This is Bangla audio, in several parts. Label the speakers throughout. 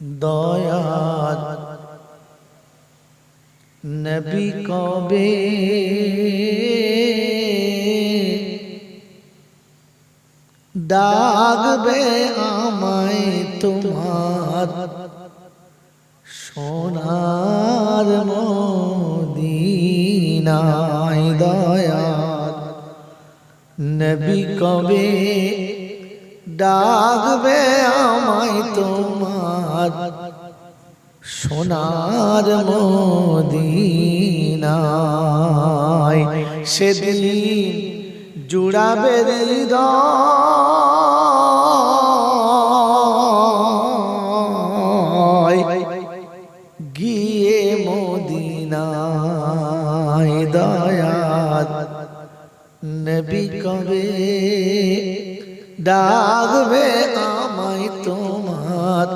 Speaker 1: দয়ার নবী কবে ডাকবে আমায় তোমার সোনার মদিনায়। দয়ার নবী কবে ডাকবে আমায় তোমার সোনার মদিনায়। সেদিন জুড়াবে হৃদয় গিয়ে মদিনায়। দয়ার নবী কবে ডাকবে আমায় তোমার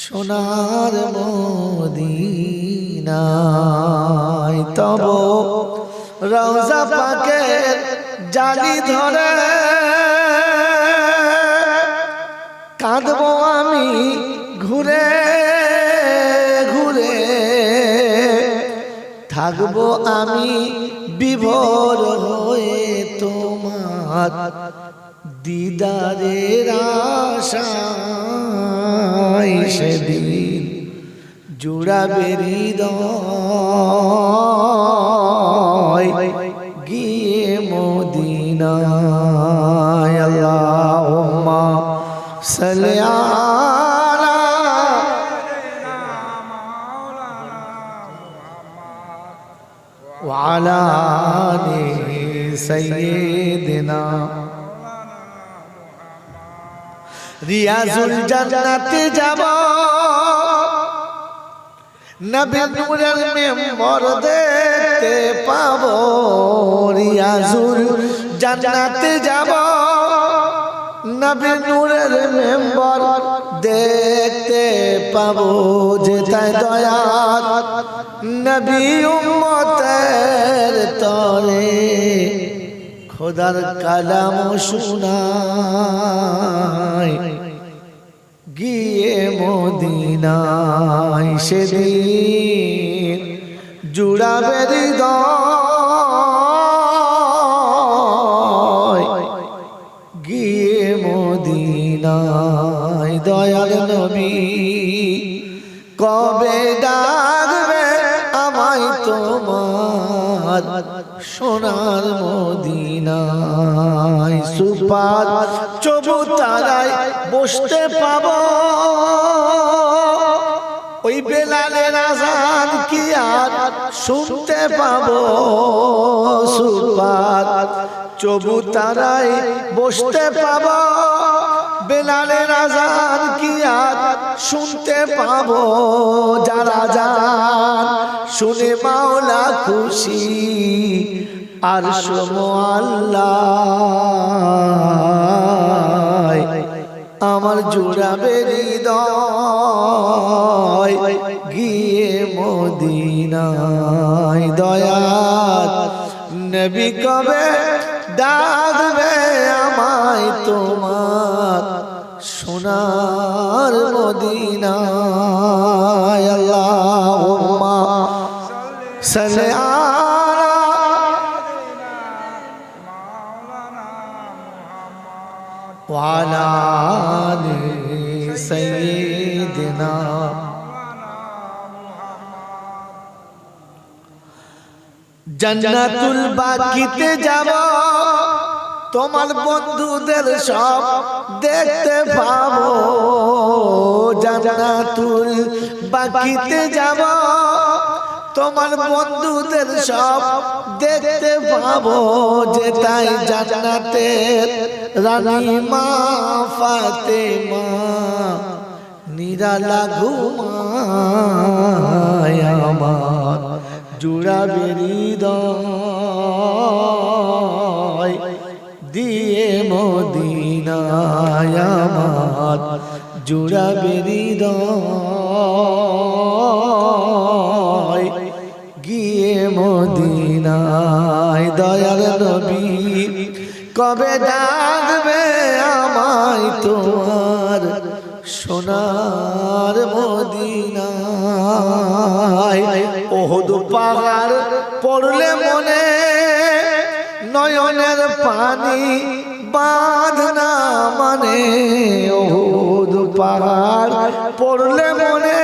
Speaker 1: সোনার মদিনায়। তব রওজা পাকের জালি ধরে কাঁদবো আমি ঘুরে ঘুরে, থাকবো আমি বিভোর হয়ে তোমার দিদারের আশায়। সেদিন জুড়াবে হৃদয় গিয়ে মদিনায়। আল্লাহুম্মা সাল্লি আলা ওয়া আলা আলি সাইয়্যিদিনা রিয়াজুল জান্নাতে যাব, নবীর নূরের মেম্বর দেখতে পাবো। রিয়াজুল জান্নাতে যাব, নবীর নূরের মেম্বর দেখতে পাবো। যেথায় দয়ার নবী উম্মতের তরে খোদার কালাম শোনায় গিয়ে মদিনায়। সেদিন জুড়াবে হৃদয় গিয়ে মদিনায়। দয়াল নবী কবে ডাকবে আমায় তোমার সোনার মদিনায়। সুপার চবুতারায় বসতে পাবো, ওই বেলালের আযান কি আর শুনতে পাবো। সুপার চবুতারায় বসতে পাবো, বেলালের আযান কি আর শুনতে পাবো। যারা যান শুনে মাওলা খুশি আর আল্লাহ আমার জুড়াবে হৃদয় গিয়ে মদিনায়। দয়ার নবী কবে ডাকবে আমায় তোমার সোনার মদিনায়। আল্লাহুম্মা সাল্লি আলা ওয়া আলা আলি সাইয়্যিদিনা জান্নাতুল বাকিতে যাব, তোমার বন্ধুদের সব দেখতে পাবো। জান্নাতুল বাকিতে যাব, তোমার বন্ধুদের সব দেখতে পাবো। যেটাই জান্নাতের রানী মা ফাতেমা নিরালা ঘুমায় আমার জুড়াবে হৃদয় দিয়ে মদিনায়। আমার জুড়াবে হৃদয় গিয়ে মদিনায়। দয়াল নবী কবে ডাকবে আমায় তোমার সোনার মদিনায় ওহদ পাহাড় পড়লে মনে নয়নের পানি বাঁধনা মানে ওহদ পাহাড় পড়লে মনে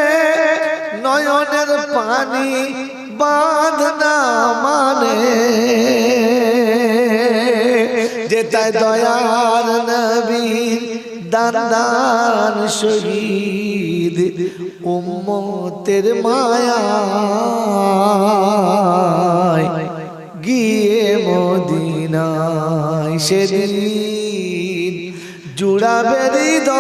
Speaker 1: নয়নের পানি বাঁধনা মানে যেটায় দয়ার নবীর দান শহীদ উম্মতের মায়ায় গিয়ে মদিনায় সেদিন জুড়াবে হৃদয়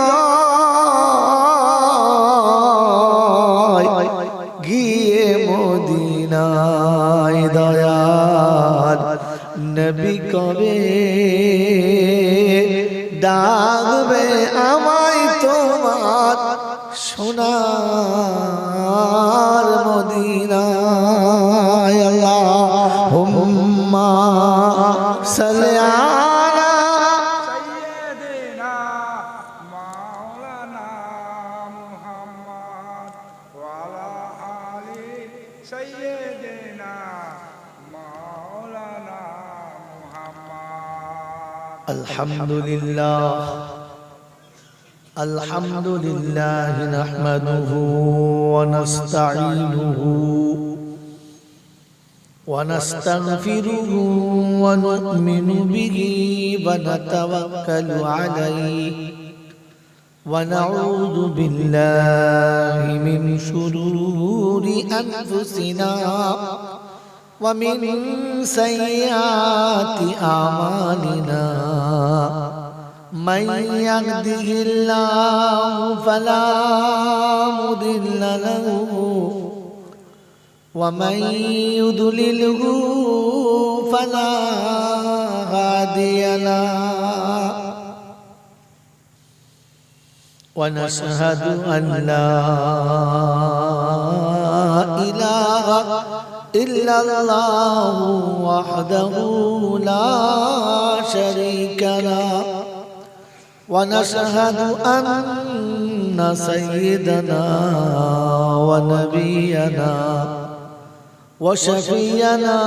Speaker 1: গিয়ে মদিনায় দয়ার নবী কবে ডাকবে আমায় তোমার সোনার মদিনায় আল্লাহুম্মা সাল্লি আলা
Speaker 2: সাইয়্যিদিনা মাওলানা মুহাম্মদ ওয়া আলা আলি সাইয়্যিদিনা মাওলানা মুহাম্মদ
Speaker 1: আলহামদুলিল্লাহ الحمد لله نحمده ونستعينه ونستغفره ونؤمن به ونتوكل عليه ونعوذ بالله من شرور أنفسنا ومن سيئات أعمالنا من يهده الله فلا مضل له ومن يضلله فلا هادي له ونشهد أن لا إله إلا الله وحده لا شريك له ونشهد أن سيدنا ونبينا وشفينا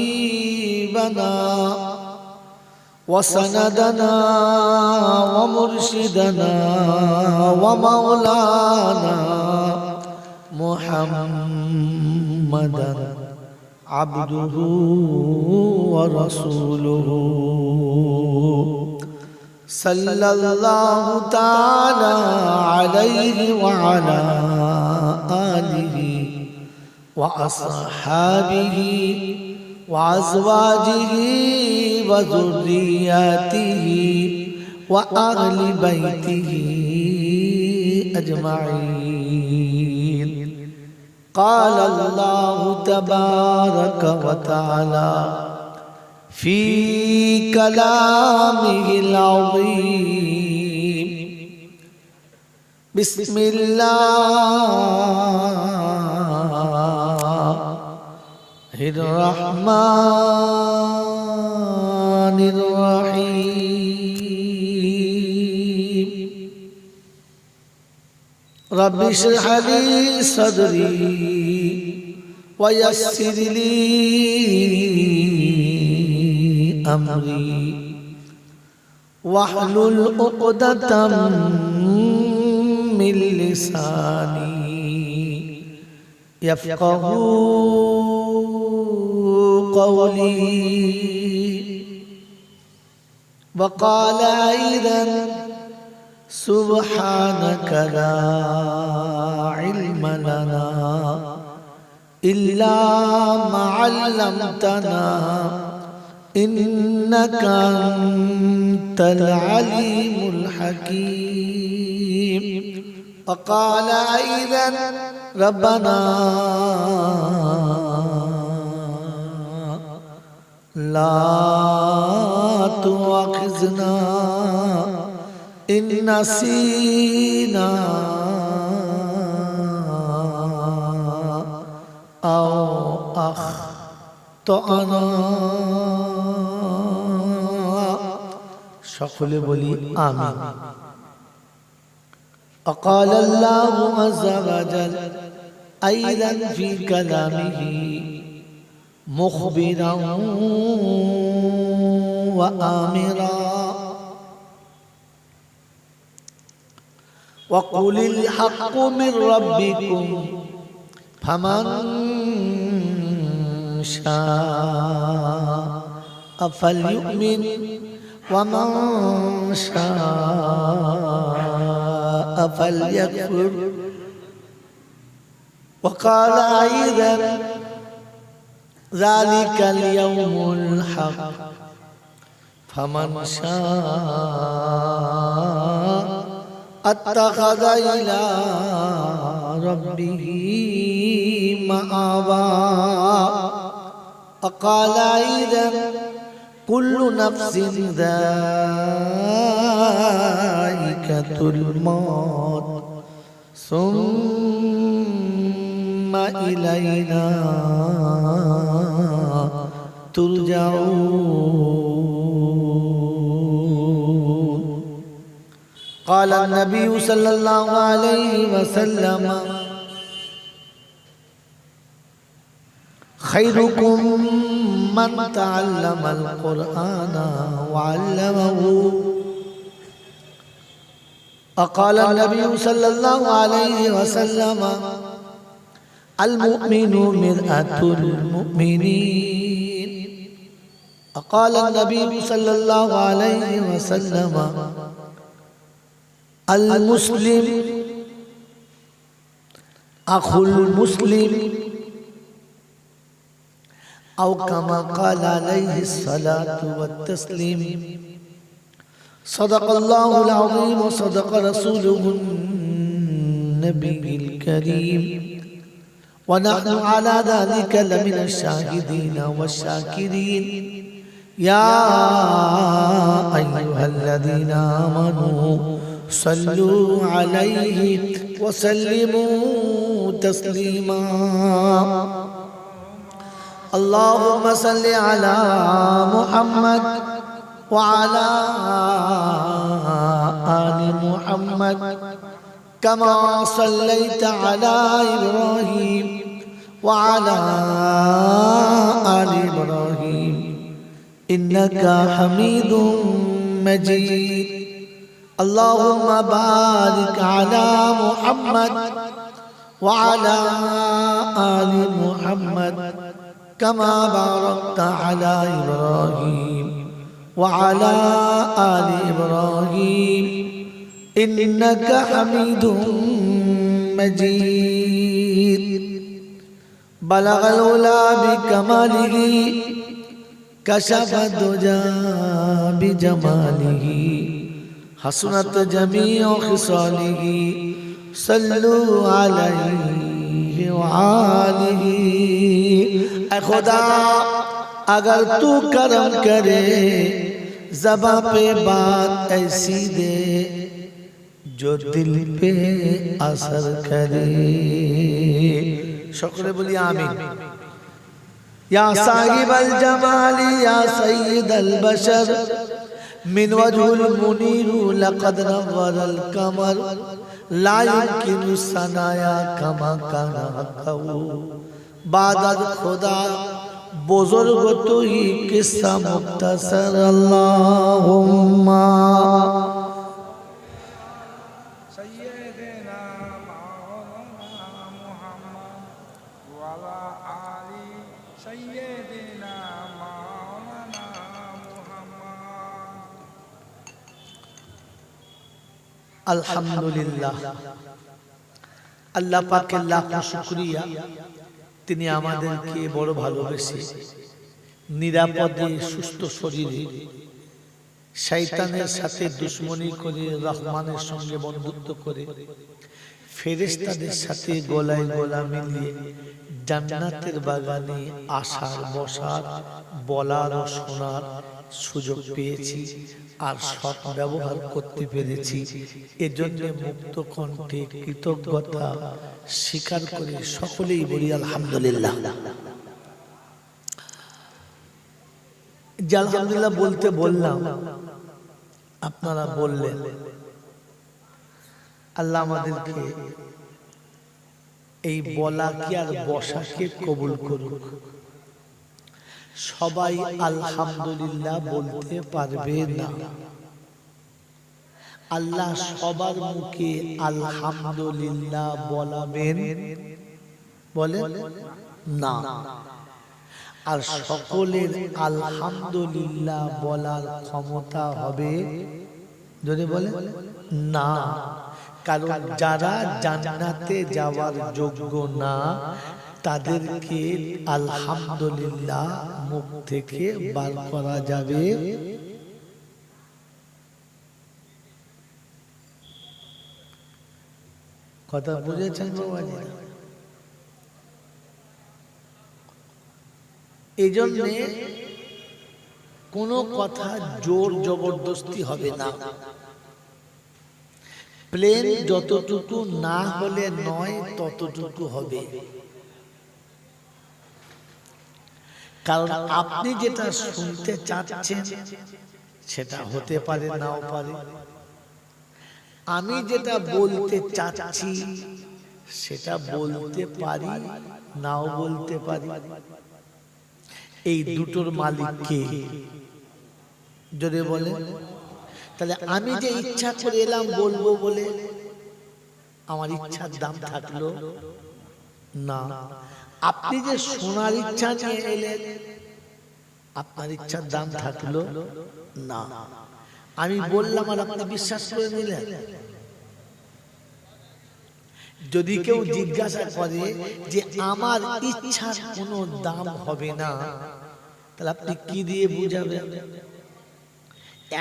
Speaker 1: وحبيبنا وسندنا ومرشدنا ومولانا محمدا عبده ورسوله صلى الله تعالى عليه وعلى آله وأصحابه وأزواجه وذرياته وأهل بيته أجمعين. قال الله تبارك وتعالى في كلامه العظيم: بسم الله الرحمن الرحيم. رب اشرح لي صدري ويسر لي أمري واحلل عقدة من لساني يفقه قولي. وقال أيضا: سبحانك لا علم لنا إلا ما علمتنا إنك أنت العليم الحكيم. وقال أيضا: ربنا لا تؤاخذنا إن نسينا أو أخطأنا. সকলে বলি আমিন। وقال الله عز وجل أيضا في كلامه مخبرا وآمرا وقل الحق من ربكم فمن شاء فليؤمن ومن شاء فليكفر وقال أيضا ذلك اليوم الحق فمن شاء اتخذ إلى ربه مآبا وقال أيضا كل نفس ذائقة الموت ثم إلينا ترجعون. قال النبي صلى الله عليه وسلم خيركم من تعلم القرآن وعلمه. وقال النبي صلى الله عليه وسلم المؤمن مرآة المؤمنين. وقال النبي صلى الله عليه وسلم المسلم أخو المسلم أو كما قال عليه الصلاة والتسليم. صدق الله العظيم وصدق رسوله النبي الكريم ونحن على ذلك لمن الشاهدين والشاكرين. يا أيها الذين آمنوا صلوا عليه وسلموا تسليما. اللهم صل على محمد وعلى آل محمد كما صليت على إبراهيم وعلى آل إبراهيم إنك حميد مجيد. اللهم بارك على محمد وعلى آل محمد كما باركت على إبراهيم وعلى آل إبراهيم إنك حميد مجيد. بلغ العلا بكماله كشف الدجى بجماله حسنت جميع خصاله صلوا عليه وآله. ऐ खुदा अगर तू करम करे ज़बां पे बात ऐसी दे जो दिल पे असर करे. शुक्र बोली आमीन. या साहिब अल जमाली या सय्यद अल बशर मिन वजहुल मुनीर लक़द नव्वरल कमर ला युमकिनु सनाया कमा काना हक़्क़हु. बादल खुदा बुजुर्ग तो ही किस्सा मुख्तसर. अल्लाहुम्मा
Speaker 2: सय्यदना मौलाना मुहम्मद वाला आली सय्यदना मौलाना मुहम्मद.
Speaker 1: अल्हम्दुलिल्लाह. अल्लाह पाक के लाखों शुक्रिया তিনি আমাদেরকে বড় ভালোবেসে নিরাপদে সুস্থ শরীরে শয়তানের সাথে দুশমনি করে রহমানের সঙ্গে বন্ধুত্ব করে ফেরেশতাদের সাথে গলায় গলা মিলিয়ে জান্নাতের বাগানে আসার বসার বলার ও শোনার সুযোগ পেয়েছি আর সৎ ব্যবহার করতে পেরেছি। এজন্য মুক্ত কণ্ঠে কৃতজ্ঞতা স্বীকার করে সকলেই বলি আলহামদুলিল্লাহ। যে আলহামদুলিল্লাহ বলতে বললাম, আপনারা বললেন আল্লাহ আমাদেরকে এই বলা কি আর বসাকে কবুল করুক। সবাই আলহামদুলিল্লাহ বলতে পারবে না, আল্লাহ সবার মুখে আলহামদুলিল্লাহ বলাবেন বলেন না। আর সকলের আলহামদুলিল্লাহ বলার ক্ষমতা হবে যদি বলে না। কারণ যারা জান্নাতে যাওয়ার যোগ্য না তাদেরকে আলহামদুলিল্লাহ মুখ থেকে বার করা যাবে কথা বুঝেছেন বাবাজি? এই জন্যে কোনো কথা জোর জবরদস্তি হবে না। প্লেন যতটুকু না হলে নয় ততটুকু হবে। কারণ আপনি যেটা শুনতে চাচ্ছেন সেটা হতে পারে নাও পারে, আমি যেটা বলতে চাচ্ছি সেটা বলতে পারি নাও বলতে পারি। এই দুটোর মালিক কে যদি বলে, তাহলে আমি যে ইচ্ছা করে এলাম বলবো বলে আমার ইচ্ছার দাম থাকলো না। আপনি যে শোনার ইচ্ছা নিয়ে এলেন আপনার ইচ্ছার দাম থাকলো না। আমি বললাম আর আপনি বিশ্বাস করে নিলেন। যদি কেউ জিজ্ঞাসা করে যে আমার ইচ্ছার কোনো দাম হবে না, তাহলে আপনি কি দিয়ে বুঝাবেন?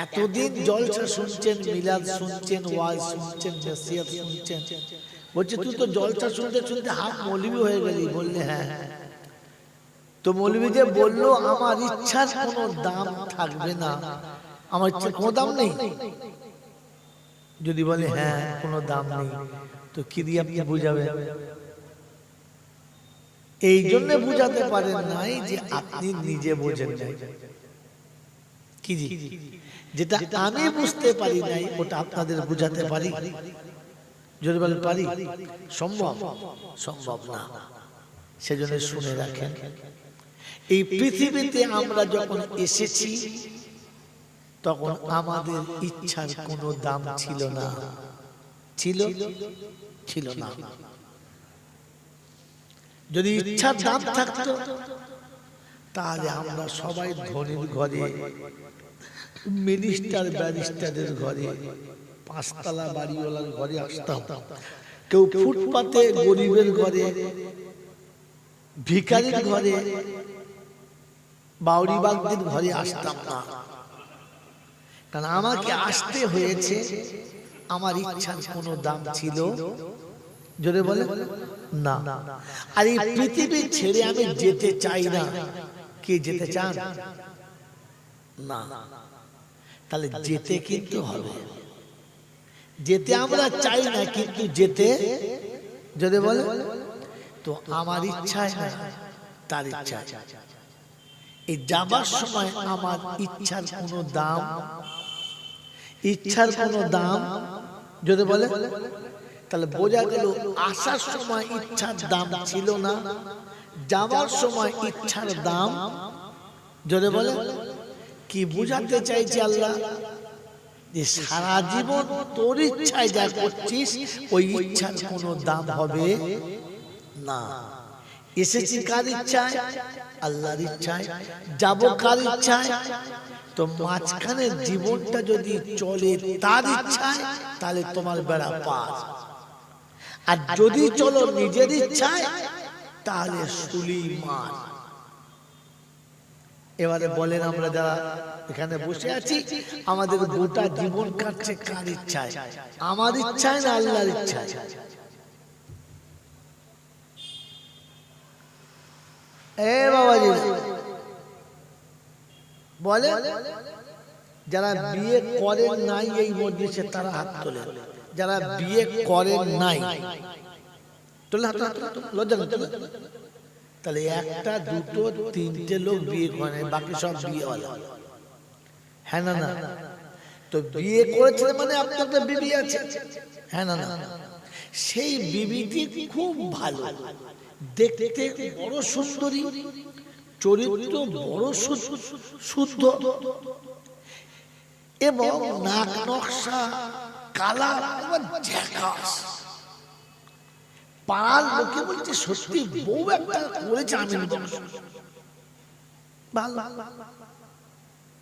Speaker 1: এতদিন জলসা শুনছেন, মিলাদ শুনছেন, ওয়াজ শুনছেন, নসিহত শুনছেন, বলছে তুই তো জলসা শুনতে শুনতে হাফ মৌলবি হয়ে গেলি। বললে হ্যাঁ, তো মৌলবি যে বললো আমার ইচ্ছার কোনো দাম থাকবে না, আমার ইচ্ছার কোনো দাম নেই। যদি বলে হ্যাঁ কোনো দাম নেই, তো কি দিয়ে আপনি বুঝাবেন? এই জন্য বুঝাতে পারেন নাই যে আপনি নিজে বোঝেন নাই। কি জি, যেটা আমি বুঝতে পারি নাই ওটা আপনাদের বুঝাতে পারি? যদি বলেন পারি, সম্ভব? সম্ভব না। সেজন্য শুনে রাখেন, এই পৃথিবীতে আমরা যখন এসেছি তখন আমাদের ইচ্ছার কোনো দাম ছিল না। ছিল? ছিল না। যদি ইচ্ছার দাম থাকতো তাহলে আমরা সবাই ধনীর ঘরে, মিনিস্টার ব্যারিস্টারের ঘরে, পাঁচতলা বাড়িওয়ালার ঘরে আসতাম। কেউ ফুটপাতে গরিবের ঘরে, ভিখারির ঘরে, বাউরিবাগদের ঘরে আসতাম না। কারণ আমাকে আসতে হয়েছে, আমার ইচ্ছার কোনো দাম ছিল জোরে বলে না। আর এই পৃথিবী ছেড়ে আমি যেতে চাই না। কে যেতে চান? না। তাহলে যেতে কিন্তু হবে। যেতে আমরা চাই না, কিন্তু যেতে যদি বলে তো আমার ইচ্ছায় না, তার ইচ্ছা। এই যাবার সময় আমার ইচ্ছার কোনো দাম, ইচ্ছার কোনো দাম যদি বলে, তাহলে বোঝা গেল আসার সময় ইচ্ছার দাম ছিল না, যাবার সময় ইচ্ছার দাম যদি বলে। কি বুঝাতে চাইছে আল্লাহ? যে সারা জীবন তোর ইচ্ছায় যা করছিস ওই ইচ্ছার কোনো দাম হবে না। এসেছি কার ইচ্ছায়? আল্লাহর ইচ্ছায়। যাব কার ইচ্ছায়? তো মাঝখানের জীবনটা যদি চলে তার ইচ্ছায় তাহলে তোমার বেড়া পার। আর যদি চলো নিজের ইচ্ছায় তাহলে শুলি মার। এবারে বলেন, আমরা যারা এখানে বসে আছি আমাদের গোটা জীবন কাটছে কার ইচ্ছায়? আমার ইচ্ছায় না আল্লাহর ইচ্ছায়? এ বাবাজি বলে, যারা বিয়ে করেন নাই এই মজলিসে তারা হাত তোলে। যারা বিয়ে করেন নাই তোলে হাত, লজ্জা নেই? তাহলে একটা দুটো তিনটে লোক বিয়ে করে, বাকি সব বিয়েওয়ালা। হ্যাঁ না না? তো বিয়ে করেছেন মানে আপনার একটা বিবি আছে, হ্যাঁ না না, সেই বিবিটি খুব ভালো, দেখতে বড় সুন্দরী, চরিত্র বড় শুদ্ধ, এবং নাক নকশা কালার ঝাকাস। পাড়ার লোকে বলছে সত্যি বউ একটা করেছে আমিন বংশ।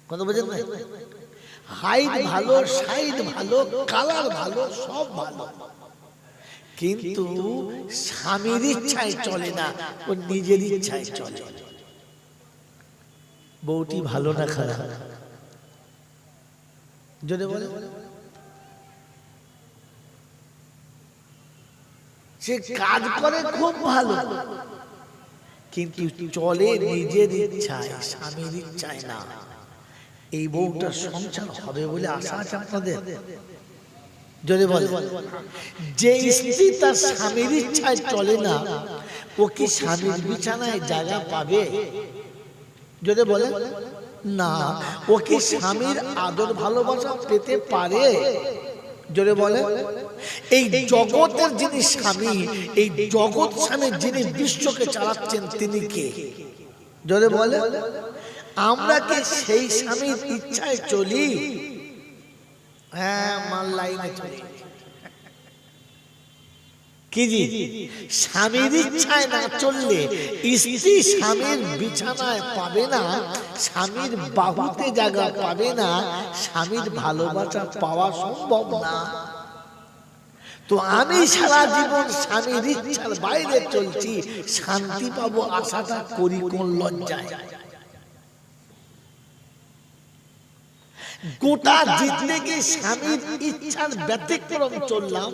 Speaker 1: কথা বোঝেন না? হাইট ভালো, সাইড ভালো, কালার ভালো, সব ভালো, কিন্তু স্বামীর ইচ্ছায় চলে না, ও নিজের ইচ্ছায় চলে। বউটি ভালো না খারাপ? যদি বলে সে কাজ করে খুব ভালো, কিন্তু চলে নিজের ইচ্ছায়, স্বামীর ইচ্ছায় না। এই বউটার সংসার হবে বলে আশা আছে আপনাদের? যদি বলে যে স্ত্রী তার স্বামীর ইচ্ছায় চলে না, ও কি স্বামীর বিছানায় জায়গা পাবে? যদি বলে না, ও কি স্বামীর আদর ভালোবাসা পেতে পারে? যদি বলে এই জগতের যিনি স্বামী, এই জগৎ স্বামী যিনি বিশ্বকে চালাচ্ছেন, তিনি কে? যদি বলে আমরা কি সেই স্বামীর ইচ্ছায় চলি? হ্যাঁ, মাল লাইনে চলি। কি জি, স্বামীর ইচ্ছায় না চললে স্ত্রী স্বামীর বিছানায় পাবে না, স্বামীর বাহুতে জায়গা পাবে না, স্বামীর ভালোবাসা পাওয়া সম্ভব না। তো আমি সারা জীবন স্বামীর ইচ্ছার বাইরে চলছি, শান্তি পাবো আশাটা করি কোন লজ্জায়? গোটা জিন্দগি স্বামীর ইচ্ছার ব্যতিক্রম চললাম,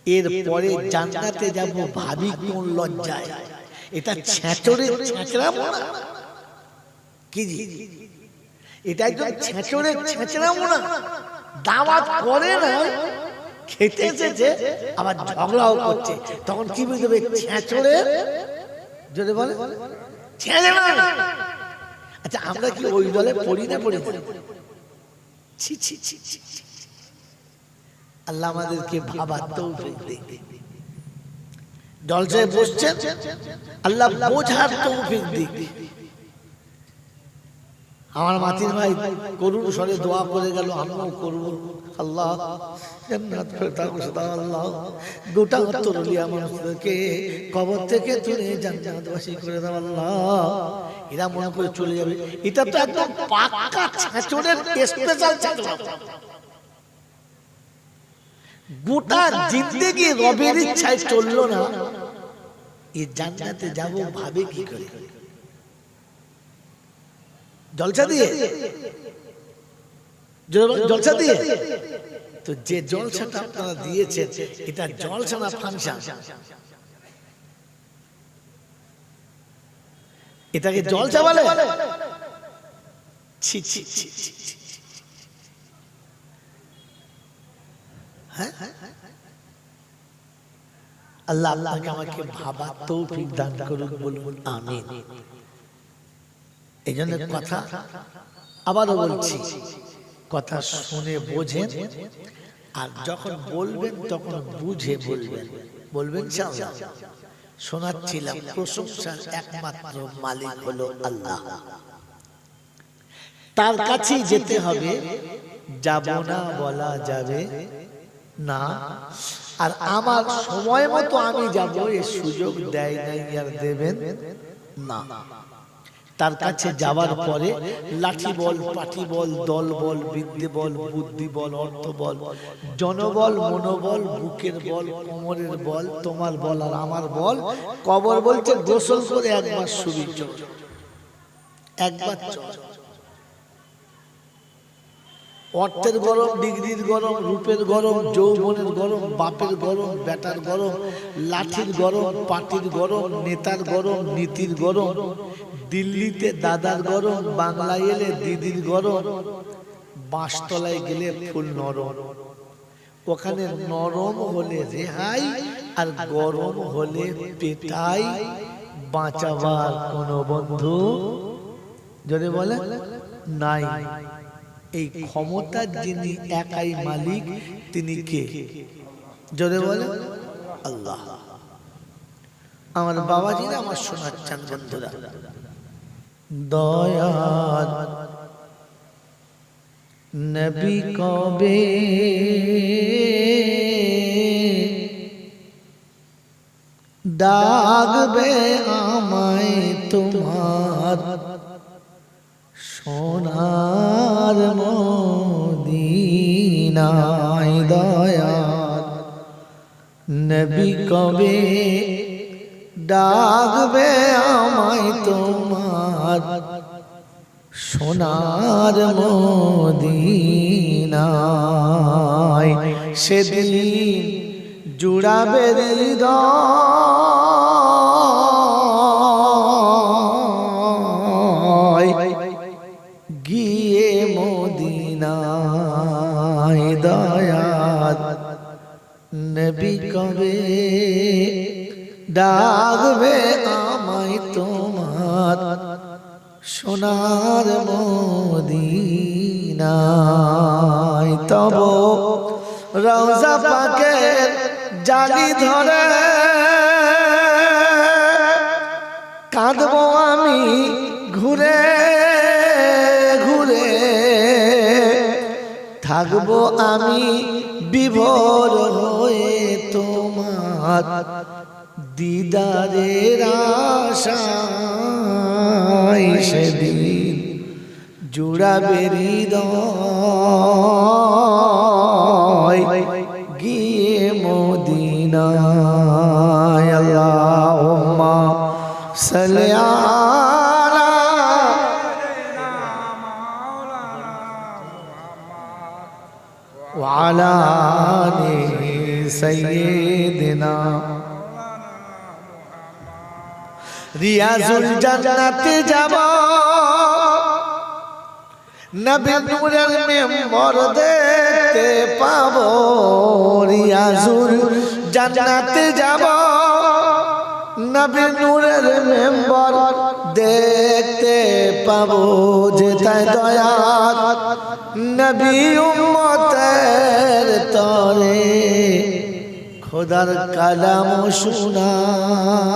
Speaker 1: এরপরে জান্নাতে যাব ভাবি কোন লজ্জায়? এটা ছেঁচড়ে ছেঁচড়াবো না? কি জি, এটা একদম ছেঁচড়ে ছেঁচড়াবো না? দাওয়াত করে না, খেতে এসেছে, আবার ঝগড়াও করছে, তখন কি বুঝবে? ছেঁচড়ে। যদি বলে ছেঁচড়া। আচ্ছা, আমরা কি ওই দলে পড়ি না? পড়ি না? ছি ছি ছি ছি। আল্লাহ আমাদেরকে ভাবার তৌফিক দিন। জলসায় বসছেন, আল্লাহ বোঝার তৌফিক দিন। আমার মাতির ভাই করুণ স্বরে দোয়া করে গেল, আমিও করব। আল্লাহ জান্নাত ফেরদাউস দাও, আল্লাহ গোটা তরুলিয়া মানুষদেরকে কবর থেকে তুলে জান্নাতবাসী করে দাও আল্লাহ। এরা মনে করে চলে যাবে, এটা তো একদম পাক্কা ছেঁচড়ের স্পেশাল ছেঁচড়া। গোটা জিন্দেগি রবের ইচ্ছায় চললো না, এই জান্নাতে যাব ভাবে কি করে? জলসা দিয়ে? জলসা দিয়ে? তো যে জলসাটা আপনারা দিয়েছেন, এটা জলসা না ফাংশন? এটাকে জলসা বলে? ছি ছি ছি ছি। হ্যাঁ, আল্লাহ আল্লাহকে আমাকে ভাবার তৌফিক দান করুন, বলুন আমিন। এই জন্য কথা আবারও বলছি, কথা শুনে বোঝেন, আর যখন বলবেন তখন বুঝে বলবেন। বলবেন ইনশাআল্লাহ। শোনাচ্ছিলাম, প্রশংসার একমাত্র মালিক হলো আল্লাহ, তার কাছেই যেতে হবে, যাব না বলা যাবে না। আর আমার সময় মতো আমি যাব, এই সুযোগ দেয় নাই আর দেবেন না। তার কাছে যাওয়ার পরে লাঠি বল, পাঠি বল, দল বল, বিদ্যে বল, বুদ্ধি বল, অর্থ বল, জনবল, মনোবল, বুকের বল, কোমরের বল, তোমার বল আর আমার বল। কবর বলছে গোসল করে একবার শুবি, চল একবার চল। অর্থের গরম, ডিগ্রির গরম, রূপের গরম, যৌবনের গরম, বাপের গরম, বেটার গরম, লাঠির গরম, পাটির গরম, নেতার গরম, নীতির গরম, দিল্লিতে দাদার গরম, বাংলায় এলে দিদির গরম, বাঁশতলায় গেলে ফুল নরম। ওখানে নরম হলে রেহাই, আর গরম হলে পেটাই। বাঁচাবার কোনো বন্ধু যদি বলে নাই। এই ক্ষমতার যিনি একাই মালিক তিনি কে? জোরে বলে আল্লাহ। আমার বাবাজিরা আমার শোনাচ্ছেন বন্ধুরা, দয়াল নবী কবে ডাকবে আমায় তোমার সোনার মদিনায়? দয়াল নবী কবে ডাকবে আমায় তোমার সোনার মদিনায়? সেদিন জুড়াবে হৃদয় গিয়ে মদিনায়। দয়াল নবী কবে ডাকবে আমায় তোমার সোনার মদিনায়? তব রওজা পাকের জালি ধরে কাঁদবো আমি ঘুরে ঘুরে, থাকবো আমি বিভোর হয়ে তোমার দিদারের আশায়। সেদিন জুড়াবে হৃদয় গিয়ে মদিনায়। আল্লাহুম্মা সাল্লি আলা ওয়া আলা আলি সাইয়্যিদিনা। রিয়াজুল জান্নাতে যাব, নবী নূরের মেম্বর দেখতে পাবো। রিয়াজুল জান্নাতে যাব, নবী নূরের মেম্বর দেখতে পাবো। যেথায় দয়াল নবী উম্মতের তরে খোদার কালাম শোনায়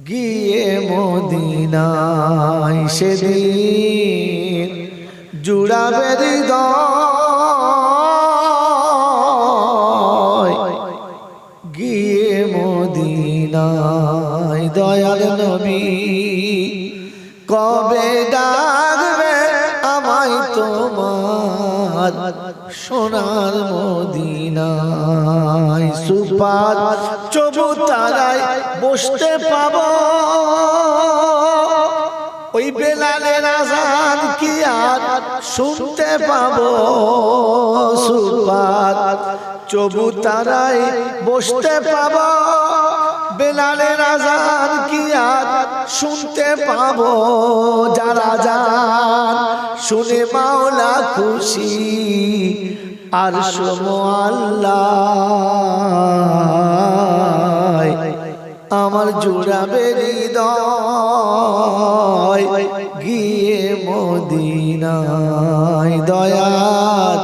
Speaker 1: গিয়ে মদিনায়। সেদিন জুড়াবে হৃদয় গিয়ে মদিনায়। দয়াল নবী কবে ডাকবে আমায় তোমার সোনার মদিনায়? সুপার চবুতারায় বসতে পাবো, ওই বেলালের আযান কি আর শুনতে পাবো? সুপার চবুতারায় বসতে পাবো, বেলালের আযান কি আর শুনতে পাবো? যারা যান শুনে মাওলা খুশি আরশ মুআল্লায় আমার জুড়াবে হৃদয় গিয়ে মদিনায়। দয়াল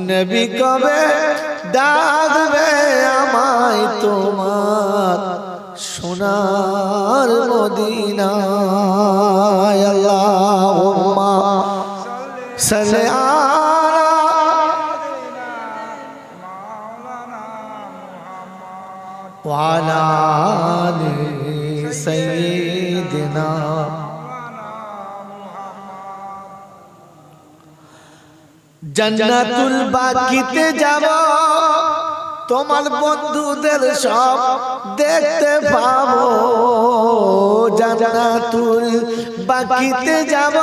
Speaker 1: নবী কবে ডাকবে আমায় তোমার সোনার মদিনায়? আল্লাহুম্মা সাল্লি আলা ওয়া আলা আলি সাইয়্যিদিনা। জান্নাতুল বাকিতে যাব, তোমার বন্ধুদের সব দেখতে পাবো। জান্নাতুল বাকিতে যাব,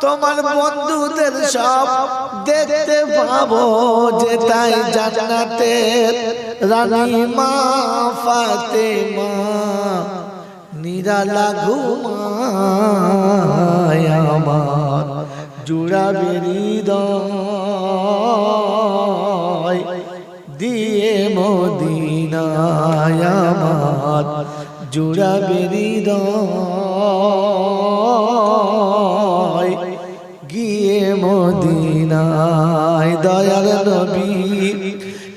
Speaker 1: তোমার বন্ধুদের সব দেখতে পাবো। যেথায় জান্নাতের রানী মা ফাতেমা নিরালা ঘুমায় আমার জুড়াবে হৃদয় দিয়ে মদিনায়। আমার জুড়াবে হৃদয় মদিনায় দয়ার নবী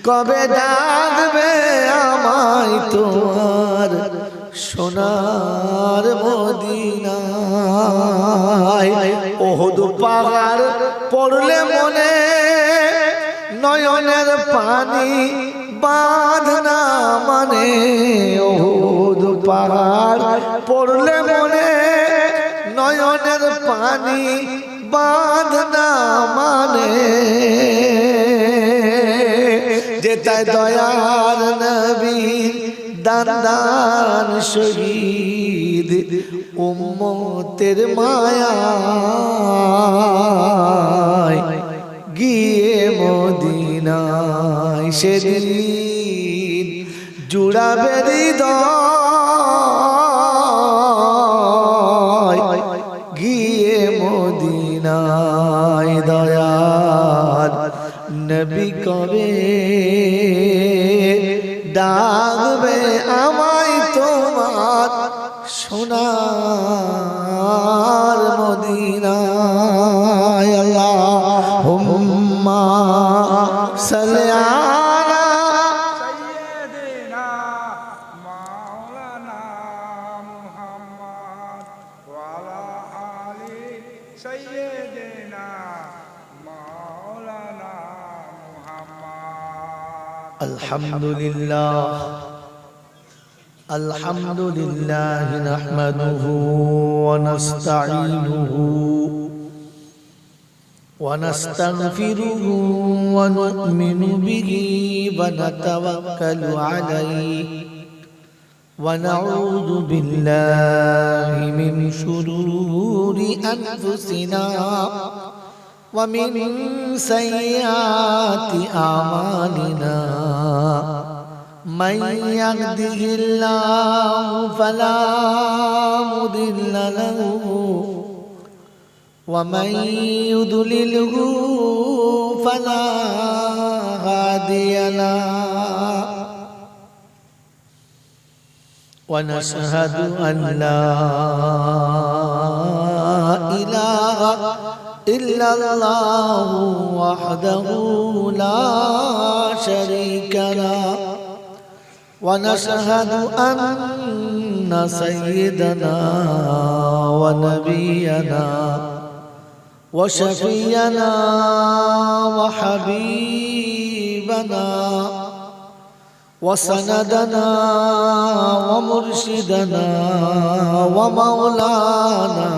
Speaker 1: কবে ডাকবে আমায় তোমার সোনার মদিনায় ওহুদ পাহাড় পড়লে মনে নয়নের পানি বাঁধনা মানে ওহুদ পাহাড় পড়লে মনে নয়নের পানি বাঁধনা মানে যেটাই দয়ার নবীর দান দান শহীদ উম্মতের মায়ায় গিয়ে মদিনায় সেদিন জুড়াবে হৃদয় গিয়ে মদিনায় দয়ার নবী কবে ডাকবে আমায় তোমার সোনার মদিনায় আল্লাহুম্মা সাল্লি আলা
Speaker 2: سيدنا مولانا محمد وعلى آل سيدنا مولانا محمد
Speaker 1: الحمد لله نحمده ونستعينه ونستغفره ونؤمن به ونتوكل عليه ونعوذ بالله من شرور أنفسنا ومن سيئات أعمالنا من يهده الله فلا مضل له ومن يضلله فلا هادي له ونشهد أن لا إله إلا الله وحده لا شريك له ونشهد أن سيدنا ونبينا وشفينا وحبيبنا وسندنا ومرشدنا ومولانا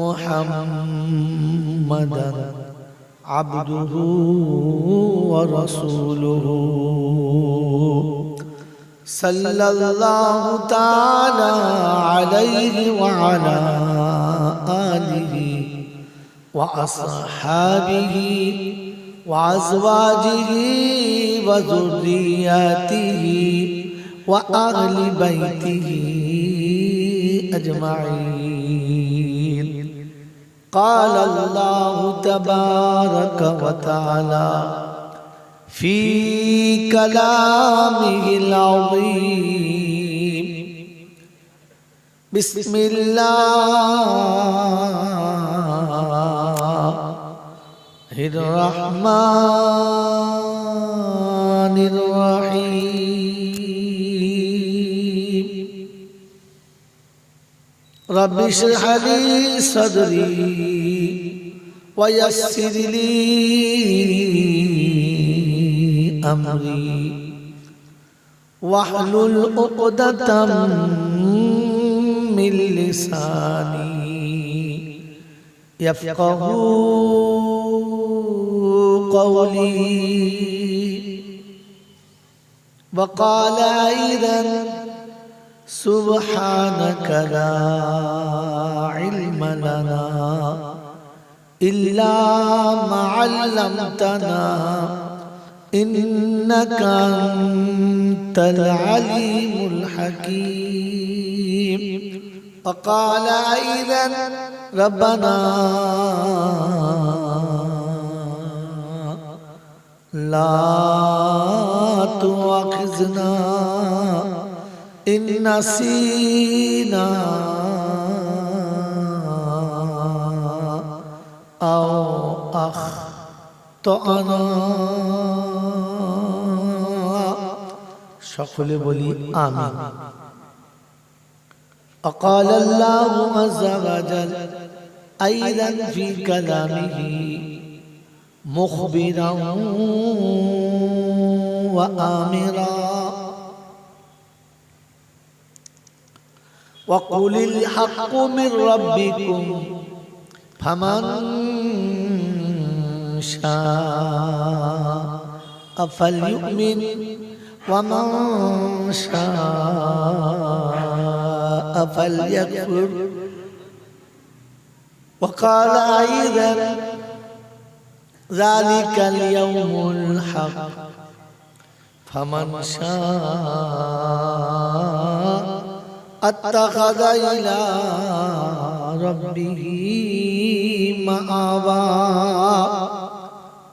Speaker 1: محمدا عبده ورسوله صلى الله تعالى عليه وعلى آله وأصحابه وأزواجه وذرياته وأهل بيته أجمعين. قال الله تبارك وتعالى في كلامه العظيم: بسم الله الرحمن الرحيم. رب اشرح لي صدري ويسر لي أمري واحلل عقدة من لساني يفقهوا قولي. وقال أيضا: سبحانك لا علم لنا إلا ما علمتنا إنك أنت العليم الحكيم. وقال أيضا: ربنا لا تؤاخذنا إن نسينا أو أخطأنا সকলে বলি আমিন وقال الله عز وجل أيضا في كلامه مخبرا وآمرا وقل الحق من ربكم فمن شاء فليؤمن ومن شاء فليكفر وقال أيضا ذلك اليوم الحق فمن شاء اتخذ إلى ربه مآبا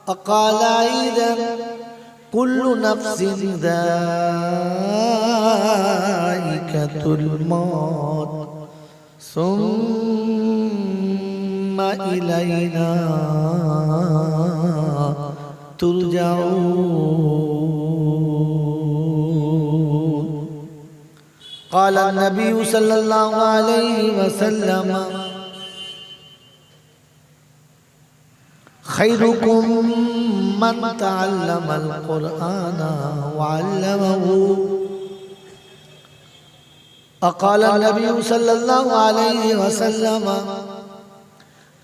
Speaker 1: وقال أيضا كل نفس ذائقة الموت ثم إلينا ترجعون قال النبي صلى الله عليه وسلم خيركم من تعلم القرآن وعلمه وقال النبي صلى الله عليه وسلم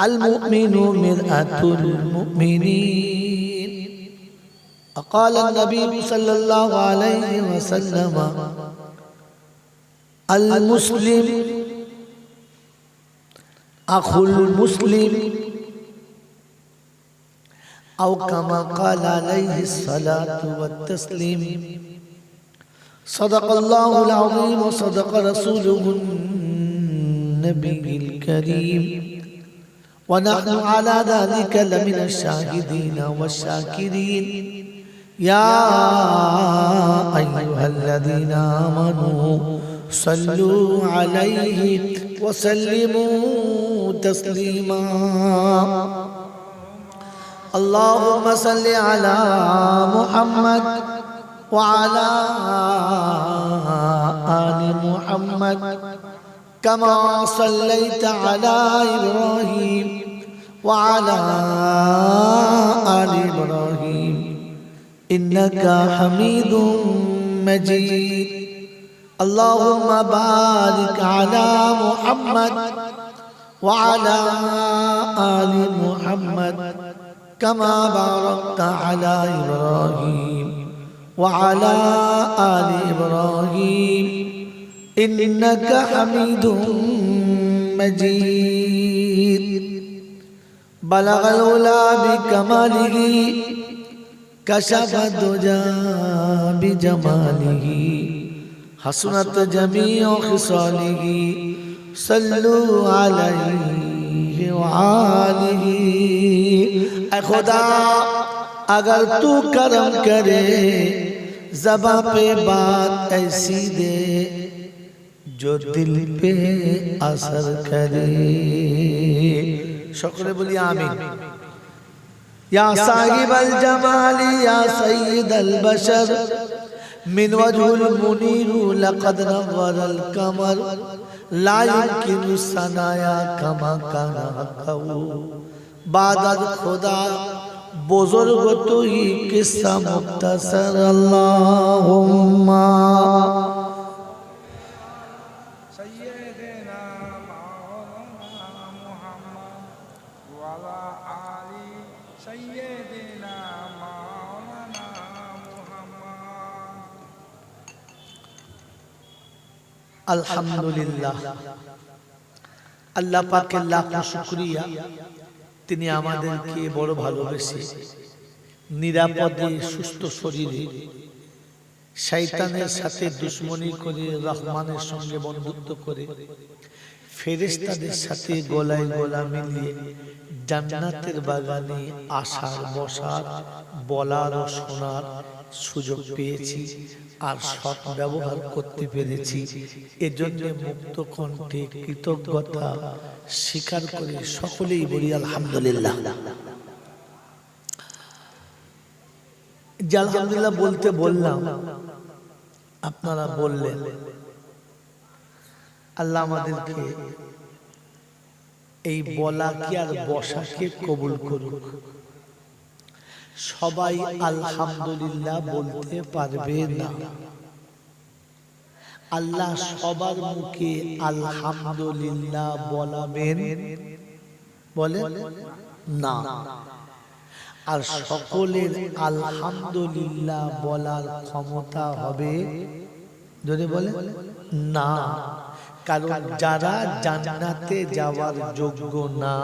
Speaker 1: المؤمن مرآة المؤمنين وقال النبي صلى الله عليه وسلم المسلم أخو المسلم أو كما قال عليه الصلاة والتسليم صدق الله العظيم وصدق رسوله النبي الكريم ونحن على ذلك لمن الشاهدين والشاكرين يا أيها الذين آمنوا صلوا عليه وسلموا تسليما اللهم صل على محمد وعلى آل محمد كما صليت على إبراهيم وعلى آل إبراهيم إنك حميد مجيد اللهم بارك على محمد وعلى آل محمد كما باركت على إبراهيم وعلى آل إبراهيم إنك حميد مجيد بلغ العلا بكماله كشف الدجى بجماله حسنت جميع خصاله صلوا عليه وآله اے خدا اگر تو کرم کرے زباں پہ بات ایسی دے جو دل پہ اثر کرے شکر بولی آمین یا صاحب الجمال یا سید البشر من وجه المنير لقد نور القمر لا يمكن الثنايا كما كان حقه بعد خدا بزرگ تو ہی قصہ مختصر اللهم
Speaker 2: سيدنا مولانا محمد وعلى آل سيدنا مولانا محمد
Speaker 1: আলহামদুলিল্লাহ আল্লাহ পাকের লাখ শুকরিয়া তিনি আমাদেরকে বড় ভালোবেসে নিরাপদে সুস্থ শরীরে শয়তানের সাথে দুশমনি করে রহমানের সঙ্গে বন্ধুত্ব করে ফেরেশতাদের সাথে গলায় গলা মিলিয়ে জান্নাতের বাগানে আসার বসার বলার ও শোনার সুযোগ পেয়েছি আর সৎ ব্যবহার করতে পেরেছি। এজন্য মুক্ত কণ্ঠে কৃতজ্ঞতা স্বীকার করে সকলেই বলি আলহামদুলিল্লাহ। যে আলহামদুলিল্লাহ বলতে বললাম, আপনারা বললেন, আল্লাহ আমাদেরকে এই বলাকে আর বসাকে কবুল করুক। সবাই আলহামদুলিল্লাহ বলতে পারবে না। আল্লাহ সবার মুখে আলহামদুলিল্লাহ বলাবেন বলেন না। আর সকলের আলহামদুলিল্লাহ বলার ক্ষমতা হবে যদি বলে না। কারণ যারা জান্নাতে যাওয়ার যোগ্য না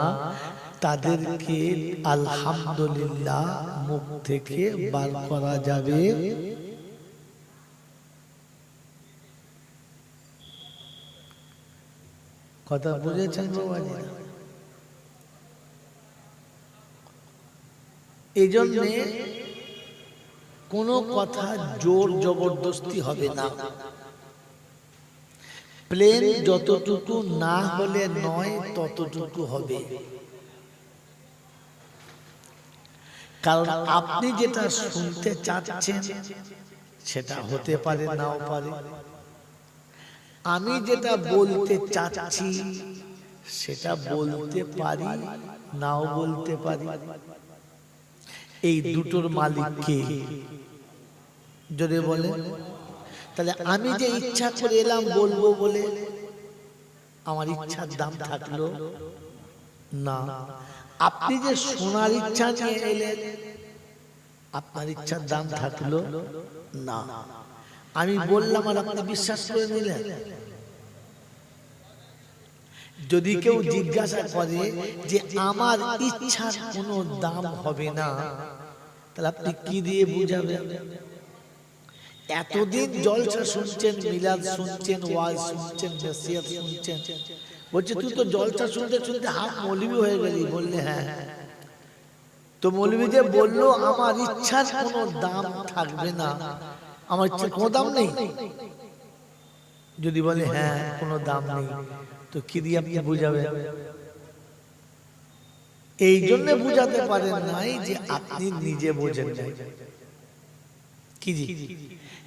Speaker 1: তাদেরকে আলহামদুলিল্লাহ মুখ থেকে বার করা যাবে কথা বুঝেছেন বাবাজিরা? এই জন্য কোনো কথা জোর জবরদস্তি হবে না। প্লেন যতটুকু না হলে নয় ততটুকু হবে। কারণ আপনি যেটা শুনতে চাচ্ছেন সেটা হতে পারে নাও পারে, আমি যেটা বলতে চাচ্ছি সেটা বলতে পারি নাও বলতে পারি। এই দুটোর মালিক কে যদি বলে, তাহলে আমি যে ইচ্ছা করে এলাম বলবো বলে আমার ইচ্ছার দাম থাকলো না। আপনি যে শোনার ইচ্ছা নিয়ে এলেন আপনার ইচ্ছার দাম থাকলো না। আমি বললাম আর আপনি বিশ্বাস করে নিলেন। যদি কেউ জিজ্ঞাসা করে যে আমার ইচ্ছার কোনো দাম হবে না, তাহলে আপনি কি দিয়ে বুঝাবেন? এতদিন জলসা শুনছেন, মিলাদ শুনছেন, ওয়াজ শুনছেন, নসিহত শুনছেন, বলছে তুই তো জলসা শুনতে শুনতে হাফ মৌলবি হয়ে গেলি। বললে হ্যাঁ। তো মৌলবি যে বললো আমার ইচ্ছার কোনো দাম থাকবে না, আমার ইচ্ছার কোনো দাম নেই, যদি বলে হ্যাঁ কোনো দাম নেই, তো কি দিয়ে আপনি বুঝাবেন? এই জন্য বুঝাতে পারেন নাই যে আপনি নিজে বোঝেন নাই। কি জি,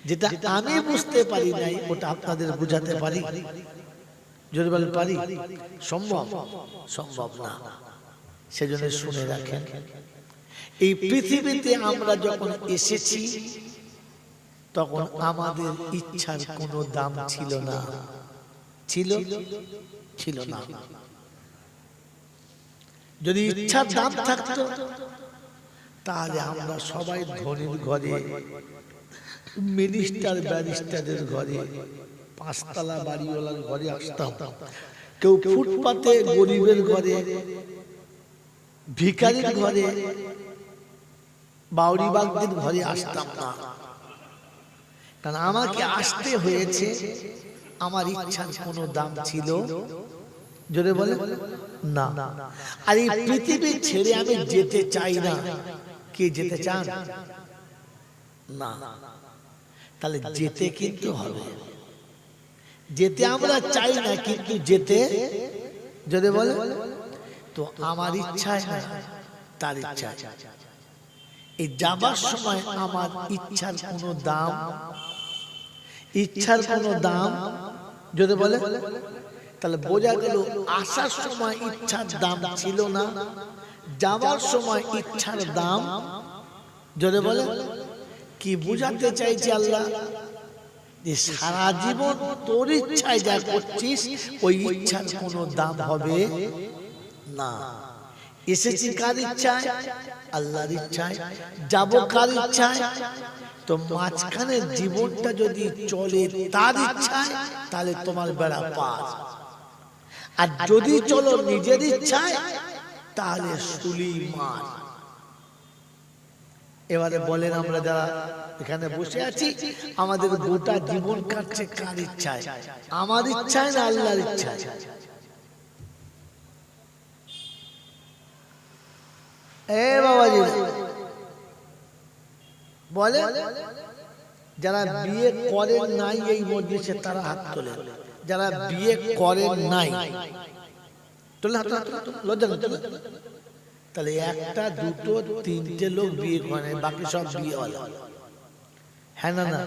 Speaker 1: যেটা আমি বুঝতে পারি নাই ওটা আপনাদের বুঝাতে পারি? যদি বলেন পারি, সম্ভব? সম্ভব না। সেজন্য শুনে রাখেন, এই পৃথিবীতে আমরা যখন এসেছি তখন আমাদের ইচ্ছার কোনো দাম ছিল না। ছিল? ছিল না। যদি ইচ্ছার দাম থাকতো তাহলে আমরা সবাই ধনীর ঘরে, মিনিস্টার ব্যারিস্টারের ঘরে, পাঁচতলা বাড়িওয়ালার ঘরে আসতাম। কেউ ফুটপাতে গরিবের ঘরে, ভিখারির ঘরে, বাউরিবাগদের ঘরে আসতাম না। কারণ আমাকে আসতে হয়েছে, আমার ইচ্ছার কোনো দাম ছিল জোরে বলে না। আর এই পৃথিবী ছেড়ে আমি যেতে চাই না। কে যেতে চান? না। তাহলে যেতে কিন্তু হবে। যেতে আমরা চাই না, কিন্তু যেতে যদি বলে তো আমার ইচ্ছায় না, তার ইচ্ছা। এই যাবার সময় আমার ইচ্ছার কোনো দাম, ইচ্ছার কোনো দাম যদি বলে, তাহলে বোঝা গেল আসার সময় ইচ্ছার দাম ছিল না, যাবার সময় ইচ্ছার দাম যদি বলে। কি বুঝাতে চাইছে আল্লাহ? যে সারা জীবন তোর ইচ্ছায় যা করছিস ওই ইচ্ছার কোনো দাম হবে না। এসেছি কার ইচ্ছায়? আল্লাহর ইচ্ছায়। যাব কার ইচ্ছায়? তো মাঝখানে জীবনটা যদি চলে তার ইচ্ছায় তাহলে তোমার বেড়া পার। আর যদি চলো নিজের ইচ্ছায় তাহলে শুলি মার। এবারে বলেন, আমরা যারা এখানে বসে আছি আমাদের গোটা জীবন কাটছে কার ইচ্ছায়? আমার ইচ্ছায় না আল্লাহর ইচ্ছায়? এ বাবাজি বলে যারা বিয়ে করেন নাই এই মজলিসে তারা হাত তোলে, যারা বিয়ে করেন নাই তোলে হাত, লজ্জা নেই তোলে। তাহলে একটা দুটো তিনটে লোক বিয়ে করে, বাকি সব বিয়ে হলো। হ্যাঁ না না?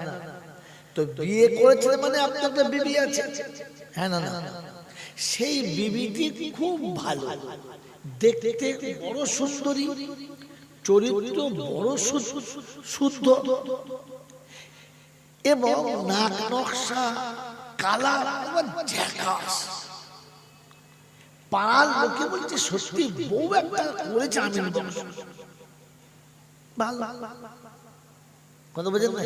Speaker 1: তো বিয়ে করেছে মানে আপনার তো বিবি আছে, হ্যাঁ না না? সেই বিবিটি খুব ভালো, দেখতে বড় সুন্দরী, চরিত্র বড় শুদ্ধ, এবং নাক নকশা কালার ঝাকাস। পাড়ার লোকে বলছে সত্যি বউ একটা করেছে আমিন বংশ। ভালো কথা বোঝেন না?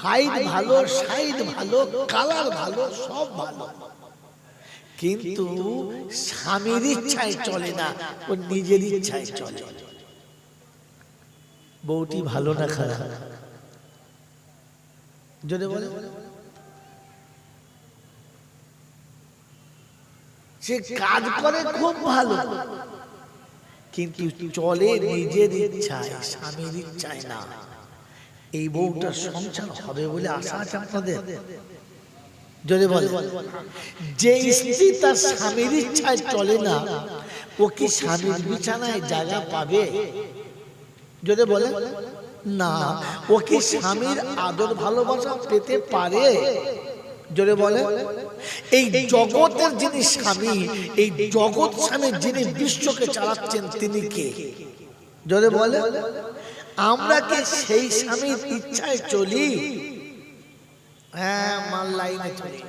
Speaker 1: হাইট ভালো, সাইড ভালো, কালার ভালো, সব ভালো, কিন্তু স্বামীর ইচ্ছায় চলে না, ও নিজের ইচ্ছায় চলে। বউটি ভালো না খারাপ? যদি বলে সে কাজ করে খুব ভালো, কিন্তু চলে নিজের ইচ্ছায়, স্বামীর ইচ্ছায় না। এই বউটার সংসার হবে বলে আশা আছে আপনাদের? যদি বলে যে স্ত্রী তার স্বামীর ইচ্ছায় চলে না, ও কি স্বামীর বিছানায় জায়গা পাবে? যদি বলে না, ও কি স্বামীর আদর ভালোবাসা পেতে পারে? যদি বলে এই জগতের যিনি স্বামী, এই জগৎ স্বামীর যিনি বিশ্বকে চালাচ্ছেন তিনি কে? যদি বলে আমরা কি সেই স্বামীর ইচ্ছায় চলি? হ্যাঁ, মাল লাইনে চলি।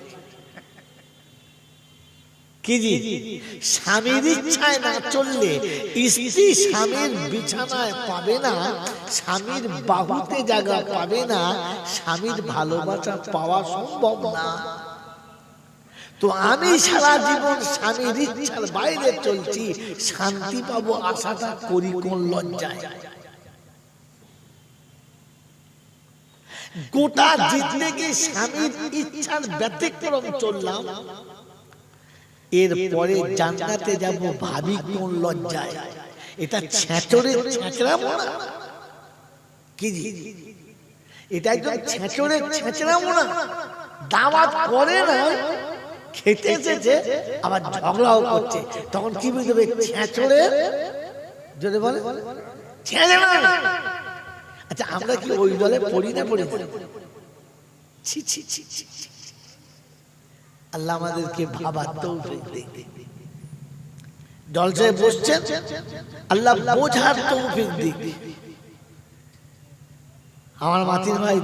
Speaker 1: কি জি? স্বামীর ইচ্ছায় না চললে স্ত্রী স্বামীর বিছানায় পাবে না, স্বামীর বাহুতে জায়গা পাবে না, স্বামীর ভালোবাসা পাওয়া সম্ভব না। তো আমি সারা জীবন স্বামীর ইচ্ছার বাইরে চলছি, শান্তি পাবো আশাটা করি কোন লজ্জায়? গোটা জিন্দগি স্বামীর ইচ্ছার ব্যতিক্রম চললাম, এরপরে জান্নাতে যাব ভাবি কোন লজ্জায়? এটা ছেঁচড়ে ছেঁচড়াবো না? কি জি? এটা একদম ছেঁচড়ে ছেঁচড়াবো না? দাওয়াত করে না, খেতে এসেছে, আবার ঝগড়াও করছে, তখন কি বুঝতে হবে? ছেঁচড়ে। যদি বলে ছেঁচড়া। আচ্ছা, আমরা কি ওই দলে পড়ি না? পড়ি না? ছি ছি ছি ছি। আল্লাহ আমাদেরকে ভাবার তৌফিক দিন। জলসায় বসছেন, আল্লাহ বোঝার তৌফিক দিন। আমার মাতির ভাই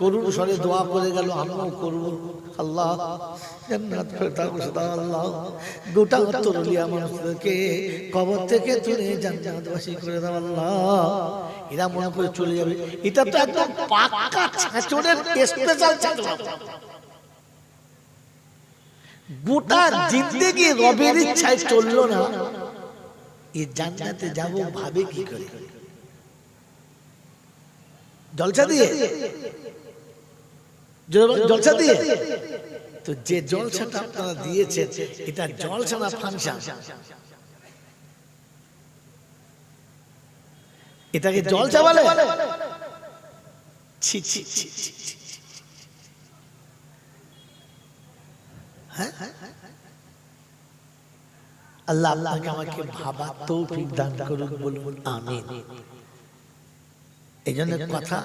Speaker 1: করুণ স্বরে দোয়া করে গেল, আমিও করব। আল্লাহ জান্নাত ফেরদাউস দাও, আল্লাহ গোটা তরুলিয়া মানুষদেরকে কবর থেকে তুলে জান্নাতবাসী করে দাও আল্লাহ। এরা মনে করে চলে যাবে, এটা তো একদম পাক্কা ছেঁচড়ের স্পেশাল ছেঁচড়া। গোটা জিন্দেগি রবের ইচ্ছায় চললো না, এই জান্নাতে যাব ভাবে কি করে? জলসা দিয়ে? জলসা দিয়ে? তো যে জলসাটা আপনারা দিয়েছেন, এটা জলসা না ফাংশন? এটাকে জলসা বলে? ছি ছি ছি ছি। হ্যাঁ, আল্লাহ আপনাকে আমাকে ভাবার তৌফিক দান করুন, বলুন আমিন। এই জন্য কথা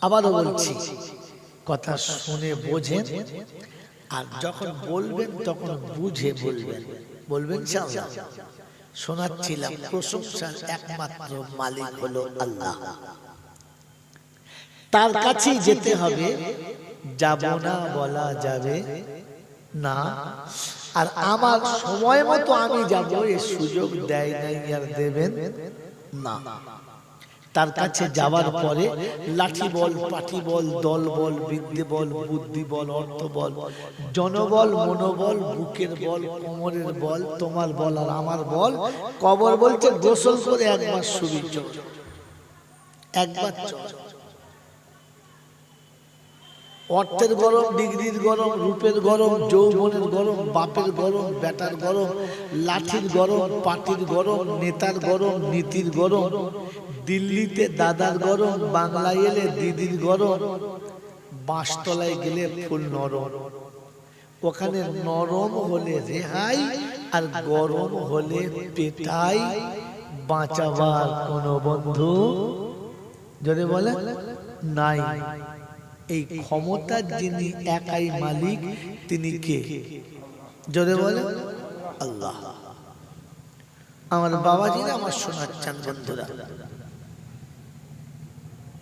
Speaker 1: আবারও বলছি, কথা শুনে বোঝেন, আর যখন বলবেন তখন বুঝে বলবেন। বলবেন ইনশাআল্লাহ। শোনাচ্ছিলাম, প্রশংসার একমাত্র মালিক হলো আল্লাহ, তার কাছেই যেতে হবে, যাব না বলা যাবে না। আর আমার সময় মতো আমি যাব, এই সুযোগ দেয় নাই আর দেবেন না। তার কাছে যাওয়ার পরে লাঠি বল, পাঠি বল, দল বল, বিদ্যে বল, বুদ্ধি বল, অর্থ বল, জনবল, মনোবল, বুকের বল, কোমরের বল, তোমার বল আর আমার বল। কবর বলছে গোসল করে একবার শুবি চল, একবার চল। অর্থের গরম, ডিগ্রির গরম, রূপের গরম, যৌবনের গরম, বাপের গরম, বেটার গরম, লাঠির গরম, পাটির গরম, নেতার গরম, নীতির গরম, দিল্লিতে দাদার গরম, বাংলায় এলে দিদির গরম, বাঁশতলায় গেলে ফুল নরম। ওখানে নরম হলে রেহাই, আর গরম হলে পেটাই। বাঁচাবার কোন বন্ধু যদি বলে নাই। এই ক্ষমতার যিনি একাই মালিক, তিনি কে? যদি বলে আল্লাহ। আমার বাবাজিরা আমার শোনাচ্ছেন বন্ধুরা,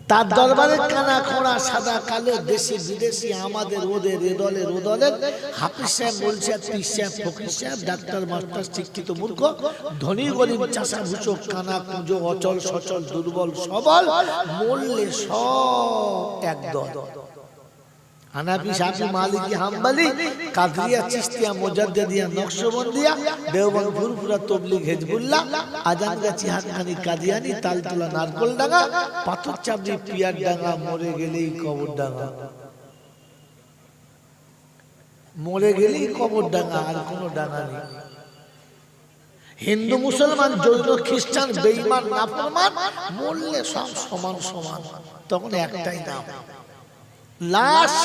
Speaker 1: তার দরবারে কানা খোঁড়া সাদা কালো, দেশি বিদেশি, আমাদের ওদের, এ দলের ও দলের, হাফিজ সাহেব, মোল সাহেব, পীর সাহেব, ফকির সাহেব, ডাক্তার মাস্টার, শিক্ষিত মূর্খ, ধনী গরিব, চাষা ভুষক, কানা কুঁজো, অচল সচল, দুর্বল সবল, মরলে সব একদল। হানাফি, শাফি, মালিকি, হাম্বলি, কাদরিয়া, চিশতিয়া, মুজাদ্দিদিয়া, নকশবন্দিয়া, দেওবন্দ, ফুরফুরা, তবলিগ, হিজবুল্লাহ, আজানগাছি, হাতখানি, কাদিয়ানি, তালতলা, নারকলডাঙ্গা, পাথর চাবড়ি, পিয়ার ডাঙ্গা, মরে গেলেই কবর ডাঙ্গা। মরে গেলেই কবর ডাঙ্গা, আর কোনো ডাঙ্গা নেই। হিন্দু, মুসলমান, জৈন, খ্রিস্টান, বেঈমান, নাফরমান, মরলে সব সমান সমান, তখন একটাই নাম, লাশ।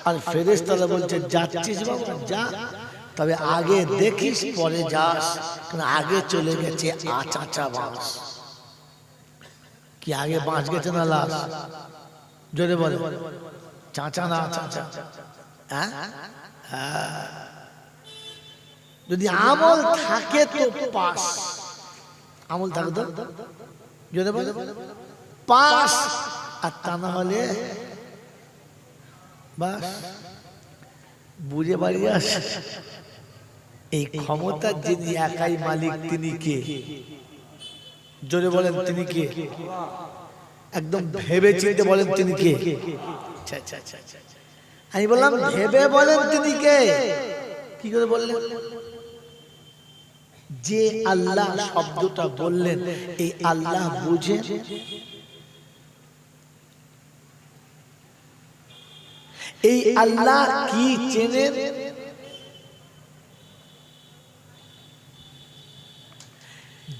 Speaker 1: আর ফেরেশতারা বলছে যাচ্ছিস বাবা যা, তবে আগে দেখিস পরে যাস, কারণ আগে চলে গেছে আচাচা বাঁশ। কি আগে বাঁশ গেছে না লাশ? জোরে বলে চাচা না চাচা? হ্যাঁ, যদি আমল থাকে তো পাস, আমল থাকে তো জোরে বলে পাস, আর তা না হলে বাস বুঝে বাড়ি আস। এই ক্ষমতার যিনি একাই মালিক, তিনি কে? জোরে বলেন তিনি কে? একদম ভেবে চিন্তে বলেন তিনি কে? আমি বললাম ভেবে বলেন তিনি কে? কি করে বললেন? যে আল্লাহ শব্দটা বললেন, এই আল্লাহ বুঝে, এই আল্লাহ কি চেনেন?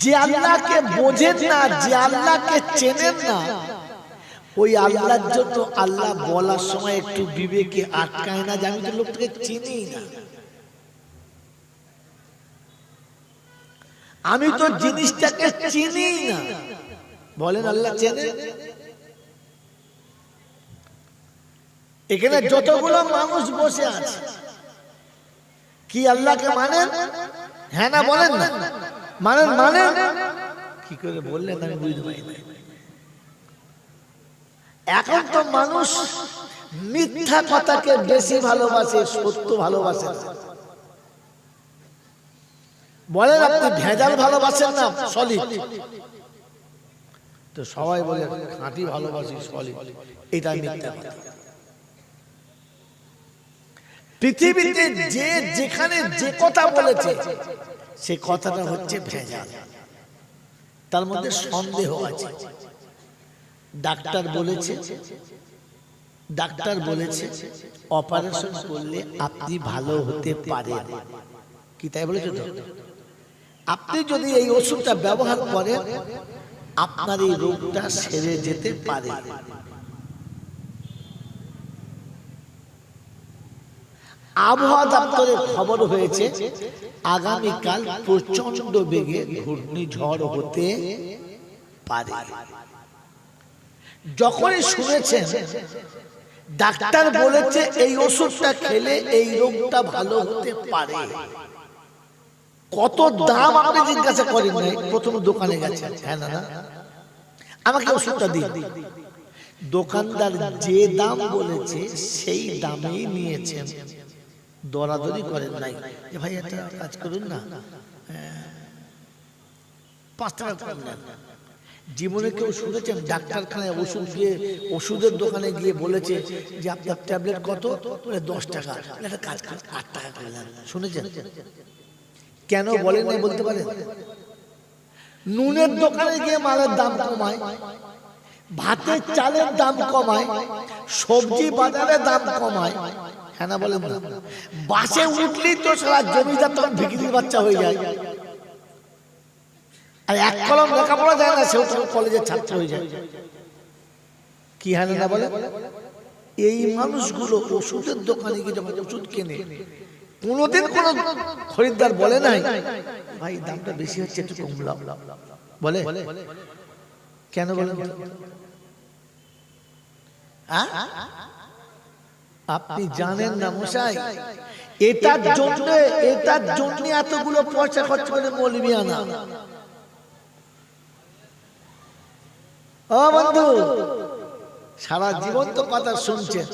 Speaker 1: যে আল্লাহকে বোঝেন না, যে আল্লাহকে চেনেন না, ওই আল্লাহর জন্য আল্লাহ বলার সময় একটু বিবেকে আটকায় না যে আমি তো লোকটাকে চিনি না, আমি তো জিনিসটাকে চিনি না। বলেন আল্লাহ চেনেন? এখানে যতগুলো মানুষ বসে আছে, কি আল্লাহকে মানেন? হ্যাঁ না বলেন না? মানেন? মানেন? কি করে বললেন আমি বুঝতে পারি না। এখন তো মানুষ মিথ্যা কথাকে বেশি ভালোবাসে, সত্য ভালোবাসে না। বলেন আপনি ভেজাল ভালোবাসেন না সলিড? তো সবাই বলে খাঁটি ভালোবাসি, সলিড। এটা মিথ্যা কথা। পৃথিবীতে যে যেখানে যে কথা বলেছে, সে কথাটা হচ্ছে ভেজাল, তার মধ্যে সন্দেহ আছে। ডাক্তার বলেছে অপারেশন করলে আপনি ভালো হতে পারেন, কি তাই বলেছে তো? আপনি যদি এই ওষুধটা ব্যবহার করেন, আপনার এই রোগটা সেরে যেতে পারে। আবহাওয়া দপ্তরে খবর হয়েছে আগামীকাল প্রচন্ড বেগে ঘূর্ণিঝড় হতে পারে। যখনই শুনেছেন ডাক্তার বলেছে এই ওষুধটা খেলে এই রোগটা ভালো হতে পারে, কত দাম আপনি জিজ্ঞাসা করেন নাই? প্রথম দোকানে গেছেন, হ্যাঁ না আমাকে ওষুধটা দিন। দোকানদার যে দাম বলেছে সেই দামেই নিয়েছেন, দরাদরি করেন নাই যে ভাই একটা কাজ করুন না, 5 টাকা কম নেন। জীবনে কেউ শুনেছেন ডাক্তারখানায় ওষুধ দিয়ে, ওষুধের দোকানে গিয়ে বলেছে যে আপনার ট্যাবলেট কত? 10 টাকা। একটা কাজ করে 8 টাকা করে নেন। শুনেছেন? কেন বলেন নাই বলতে পারেন? নুনের দোকানে গিয়ে মালের দাম কমায়, ভাতের চালের দাম কমায়, সবজি বাজারে দাম কমায়, হ্যাঁ না বলেন না? বাসে উঠলেই তো সারা জমিদার তখন ভিখিরির বাচ্চা হয়ে যায়, আর এক কলম লেখাপড়া যায় না সেও তখন কলেজের ছাত্র হয়ে যায়। কি হ্যাঁ না বলে? এই মানুষগুলো ওষুধের দোকানে গিয়ে যখন ওষুধ কেনে, কোনোদিন কোন খরিদ্দার বলে নাই ভাই দামটা বেশি হচ্ছে একটু কমলাও, বলে? কেন বলেন? আপনি জানেন না মশাই, এটার জন্য এতগুলো পয়সা খরচ করে মৌলবি আনা। ও বন্ধু, সারা জীবন তো কথা শুনছেন,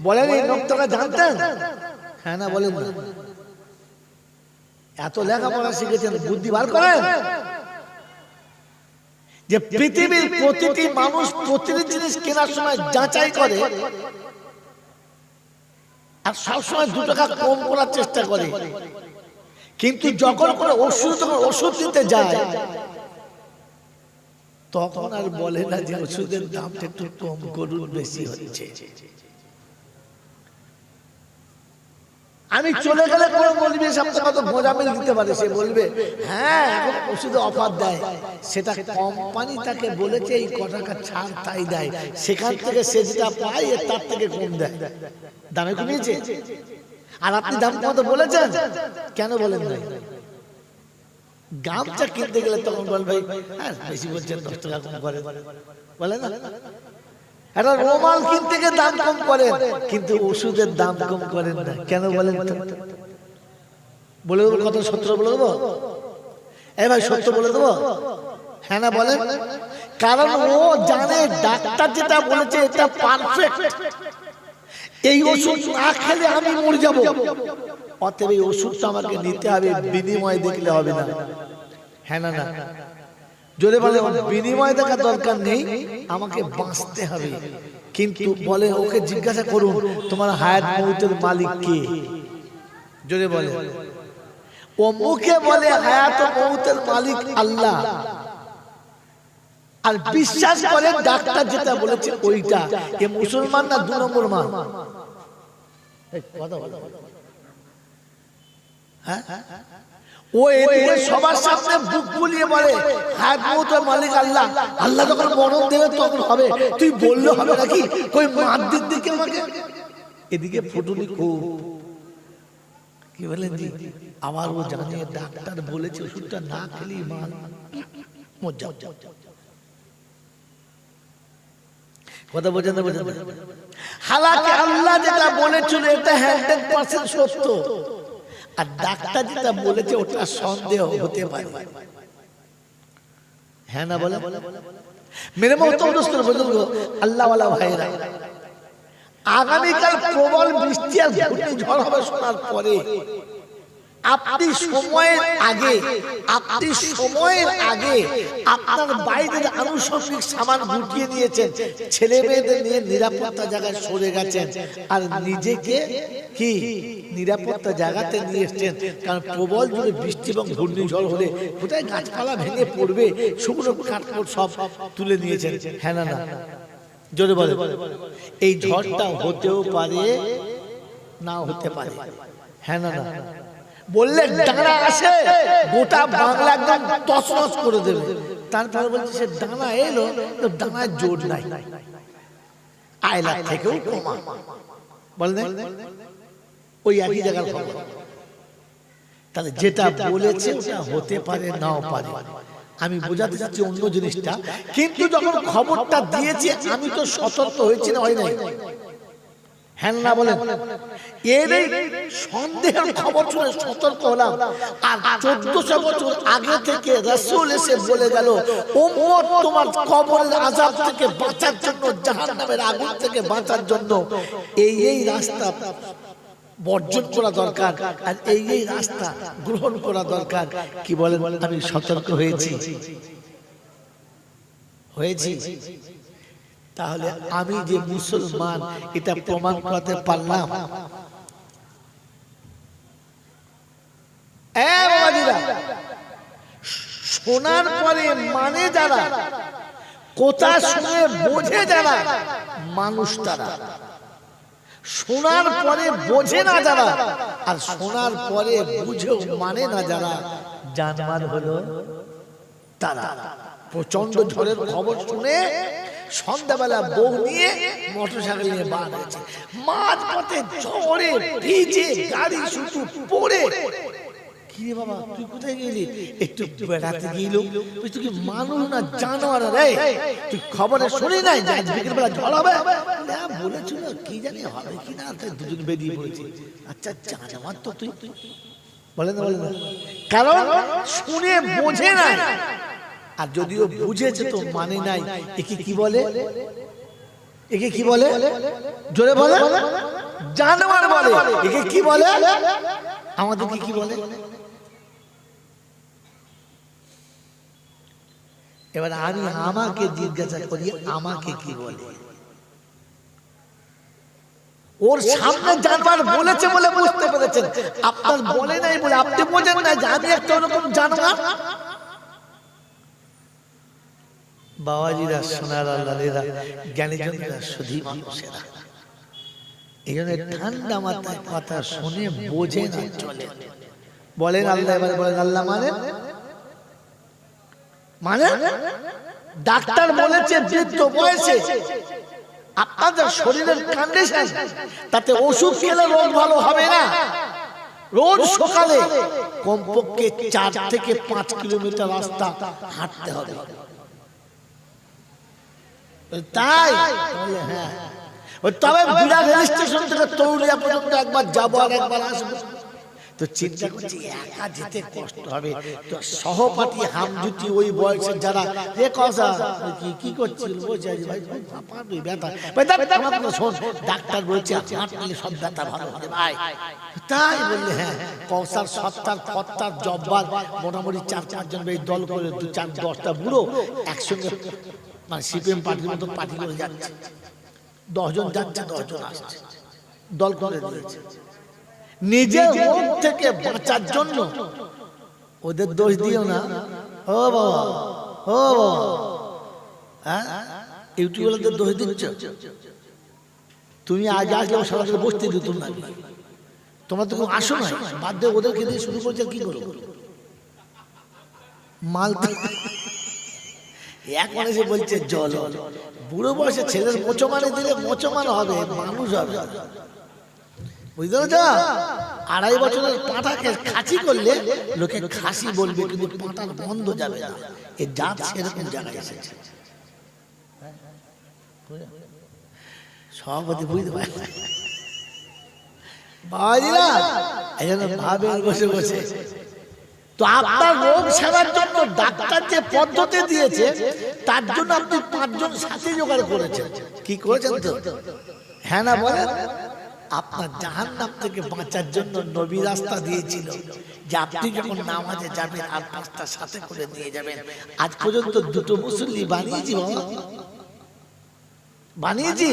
Speaker 1: বলেন এই নোকটাকে জানতেন? হ্যাঁ না বলেন না? এত লেখাপড়া শিখেছেন, বুদ্ধি বার করেন যে পৃথিবীর প্রতিটি মানুষ প্রতিটি জিনিস কেনার সময় যাচাই করে, আর সবসময় 2 টাকা কম করার চেষ্টা করে, কিন্তু যখন কোনো ওষুধ দিতে যায় তখন আর বলে না যে ওষুধের দামটা একটু কম করুন, বেশি হচ্ছে। আমি চলে গেলে কোনো বলবে সামনে কত মোজামিল দিতে পারে, সে বলবে হ্যাঁ এখন ওষুধে অফার দেয়, সেটা কোম্পানি তাকে বলেছে এই টাকা ছাড় তাই দেয়, সেখান থেকে সে যেটা পায় তার থেকে কম দেয়, দামে কমিয়েছে। আর আপনি দাম কমাতে বলেছেন, কেন বলেন নাই? গামছা কিনতে গেলে তখন বল ভাই হ্যাঁ বেশি বলছেন 10 টাকা কম করে, বলে না? একটা রুমাল কিনতে গিয়ে দাম কম করেন, কিন্তু ওষুধের দাম কম করেন না, কেন বলেন? বলে দেবো কত? সত্য বলে দেবো? এই ভাই সত্য বলে দেবো? হ্যাঁ না বলেন? কারণ ও জানে ডাক্তার যেটা বলেছে এটা পারফেক্ট, এই ওষুধ না খেলে আমি মরে যাব, অতএব এই ওষুধটা আমাকে নিতে হবে, বিনিময় দেখলে হবে না। হ্যাঁ না? না যদি বলে বিনিময় দেখার দরকার নেই, আমাকে বাঁচতে হবে, কিন্তু বলে ওকে জিজ্ঞাসা করুন তোমার হায়াত মউতের মালিক কে? যদি বলে ও মুখে বলে হায়াত ও মউতের মালিক আল্লাহ, আর বিশ্বাস করে ডাক্তার যেটা বলেছে ওইটা, এ মুসলমান না 2 নম্বর মান? কথা বলো। হ্যাঁ, ও এদিকে সবার সামনে বুক ফুলিয়ে বলে হায়াত মউতের মালিক আল্লাহ, আল্লাহ যখন মরণ দেবে তখন হবে, তুই বললে হবে নাকি? কই মাদ্দির দিকে আমাকে, এদিকে ফুটুনি খুব। কি বলেন জি? আবার ও জানে ডাক্তার বলেছে ওষুধটা না খেলেই মাল মজ্জা। কথা বোঝেন না? বোঝেন? হালাকে আল্লাহ যেটা বলেছিল এটা 100% সত্য, আর ডাক্তার যেটা বলেছে ওটা সন্দেহ হতে পারে। হ্যাঁ না বলে? মেরে মহতরম দোস্ত বুজুর্গ আল্লাহ ওয়ালা ভাইরা, আগামীকাল প্রবল বৃষ্টি আর ঘূর্ণিঝড় হবে শোনার পরে আপনি সময়ের আগে আপনার বাইরের আনুষঙ্গিক সামান গুটিয়ে নিয়েছেন, ছেলে মেয়েদের নিয়ে নিরাপত্তা জায়গায় সরে গেছেন, আর নিজেকে কি নিরাপত্তা জায়গাতে নিয়ে এসছেন। কারণ প্রবল জোরে বৃষ্টি এবং ঘূর্ণিঝড় হলে কোথায় গাছপালা ভেঙে পড়বে, শুকনো কাঠকোট সব তুলে নিয়েছেন। হ্যাঁ না? না জোরে বলে? এই ঝড়টা হতেও পারে, নাও হতে পারে। হ্যাঁ না? না বললে ডানা আসে গোটা বাংলা একদম তছনছ করে দেবে, তারপরে বলছে সে ডানা এলো, ডানার জোর নাই, আয়লা থেকেও কমা, বললেন ওই একই জায়গার খবর। তাহলে যেটা বলেছে ওটা হতে পারে, নাও পারে। আমি বোঝাতে চাচ্ছি অন্য জিনিসটা, কিন্তু যখন খবরটা দিয়েছি আমি তো সতর্ক হয়েছি না, হয় নাই? হ্যাঁ না বলেন? এর সন্দেহের খবর শুনে সতর্ক হলাম, আর 1400 বছর আগে থেকে রাসূল এসে বলে গেল উম্মত তোমার কবরের আযাব থেকে বাঁচার জন্য, জাহান্নামের আগুন থেকে বাঁচার জন্য এই রাস্তা বর্জন করা দরকার, আর এই রাস্তা গ্রহণ করা দরকার। কি বলেন? আমি সতর্ক হয়েছি। তাহলে আমি যে মুসলমান এটা প্রমাণ করতে পারলাম। শোনার পরে মানে যারা কথা শুনে বোঝে যারা মানুষ তারা, শোনার পরে বোঝে না যারা, আর শোনার পরে বুঝেও মানে না যারা, জানবার হলো তারা। প্রচন্ড ঝড়ের খবর শুনে সন্ধ্যাবেলা বউ নিয়ে মোটরসাইকেল নিয়ে বার হয়েছে, মাঝপথে ঝড়ে ভিজে গাড়ি শুধু পড়ে। কি রে বাবা, তুই কোথায় গেলি? একটু বেড়াতে গেলাম। তুই কি মানুষ না জানোয়ার রে? তুই খবরে শুনি নাই যে আজ বিকেল বেলা ঝড় হবে? না বলেছিল, কি জানি হবে কি না, তাই দুজন বেরিয়ে পড়েছি। আচ্ছা জানোয়ার তো তুই, বলেন না বলেন না, কারণ শুনে বোঝে না, আর যদিও বুঝেছে তো মানে নাই। একে কি বলে? একে কি বলে? জোরে বলে। জানোয়ার বলে। একে কি বলে? আমাদেরকে কি বলে? এবার আমি আমাকে জিজ্ঞাসা করি, আমাকে কি বলে? ওর সামনে জানোয়ার বলেছে বলে বুঝতে পেরেছেন, আপনার বলে নাই বলে আপনি বোঝেন না যে আমি একটা ওরকম জানোয়ার। বাবাজিরা, সোনার আল্লাহরা, জ্ঞানীজনেরা, শুধু মানুষেরা, এই জন্য ঠান্ডা মাথায় কথা শুনে বোঝে না চলে। বলেন আল্লাহ, এবার বলেন আল্লাহ মানে মানে ডাক্তার বলেছে বৃদ্ধ বয়সে আপনাদের শরীরের কন্ডিশন, তাতে ওষুধ খেলে রোগ ভালো হবে না। রোজ সকালে কমপক্ষে 4 থেকে 5 কিলোমিটার রাস্তা হাঁটতে হবে। তাই হ্যাঁ, তবে বিরাট রেল স্টেশন থেকে তরুলিয়া পর্যন্ত একবার যাবো আর একবার আসবো। তো চিন্তা করছি একা যেতে কষ্ট হবে, তো সহপাঠী হামজুটি ওই বয়সের যারা, এ কথা কি করছিল বোঝাই ভাই, পারবি ব্যথা শোন, ডাক্তার বলছে হাঁটলে সব ব্যথা ভালো হবে ভাই। তাই বললে হ্যাঁ, কৌসার সত্তার ফত্তার জব্বার মোটামুটি 4-5 জন এই দল করে 2-4-10টা বুড়ো একসঙ্গে, মানে সিপিএম পার্টির মতো পার্টি করে যাচ্ছে। 10 জন যাচ্ছে, 10 জন আসছে, দল করে দিয়েছে। নিজের রোগ থেকে বাঁচার জন্য ওদের দোষ দিও না। ও বাবা, ও বাবা, হ্যাঁ ইউটিউবারদের দোষ দিচ্ছ। তুমি আজ আসলে সরাসরি বসতে দিত না, তোমরা তো আসো না, বাদ দিয়ে ওদেরকে দিয়ে শুরু করছে। কি করো মাল এখন এসে বলছে জল। বুড়ো বয়সে ছেলের মোচো মানে দিলে মোচো মানে হবে, মানুষ হবে। বুঝতে পেরেছ? 2.5 বছরের পাঁঠাকে খাসি করলে লোকে খাসি বলবে, কিন্তু পাঁঠার বন্ধ যাবে না। এর জাত সেরকম জায়গায় এসেছে। সভাপতি বুঝতে পারে বাবাজিরা, এই জন্য ভাবেন বসে বসে। তো আপনার রোগ সারার জন্য ডাক্তার যে পদ্ধতি দিয়েছে, তার জন্য আপনি 5 জন সাথী জোগাড় করেছেন। কি করেছেন তো? হ্যাঁ না বলেন? আপনার জাহান্নাম থেকে বাঁচার জন্য নবী রাস্তা দিয়েছিল যে আপনি যখন নামাজে যাবেন আর 5টা সাথে করে নিয়ে যাবেন। আজ পর্যন্ত 2টো মুসল্লি বানিয়েছি বাবা, বানিয়েছি।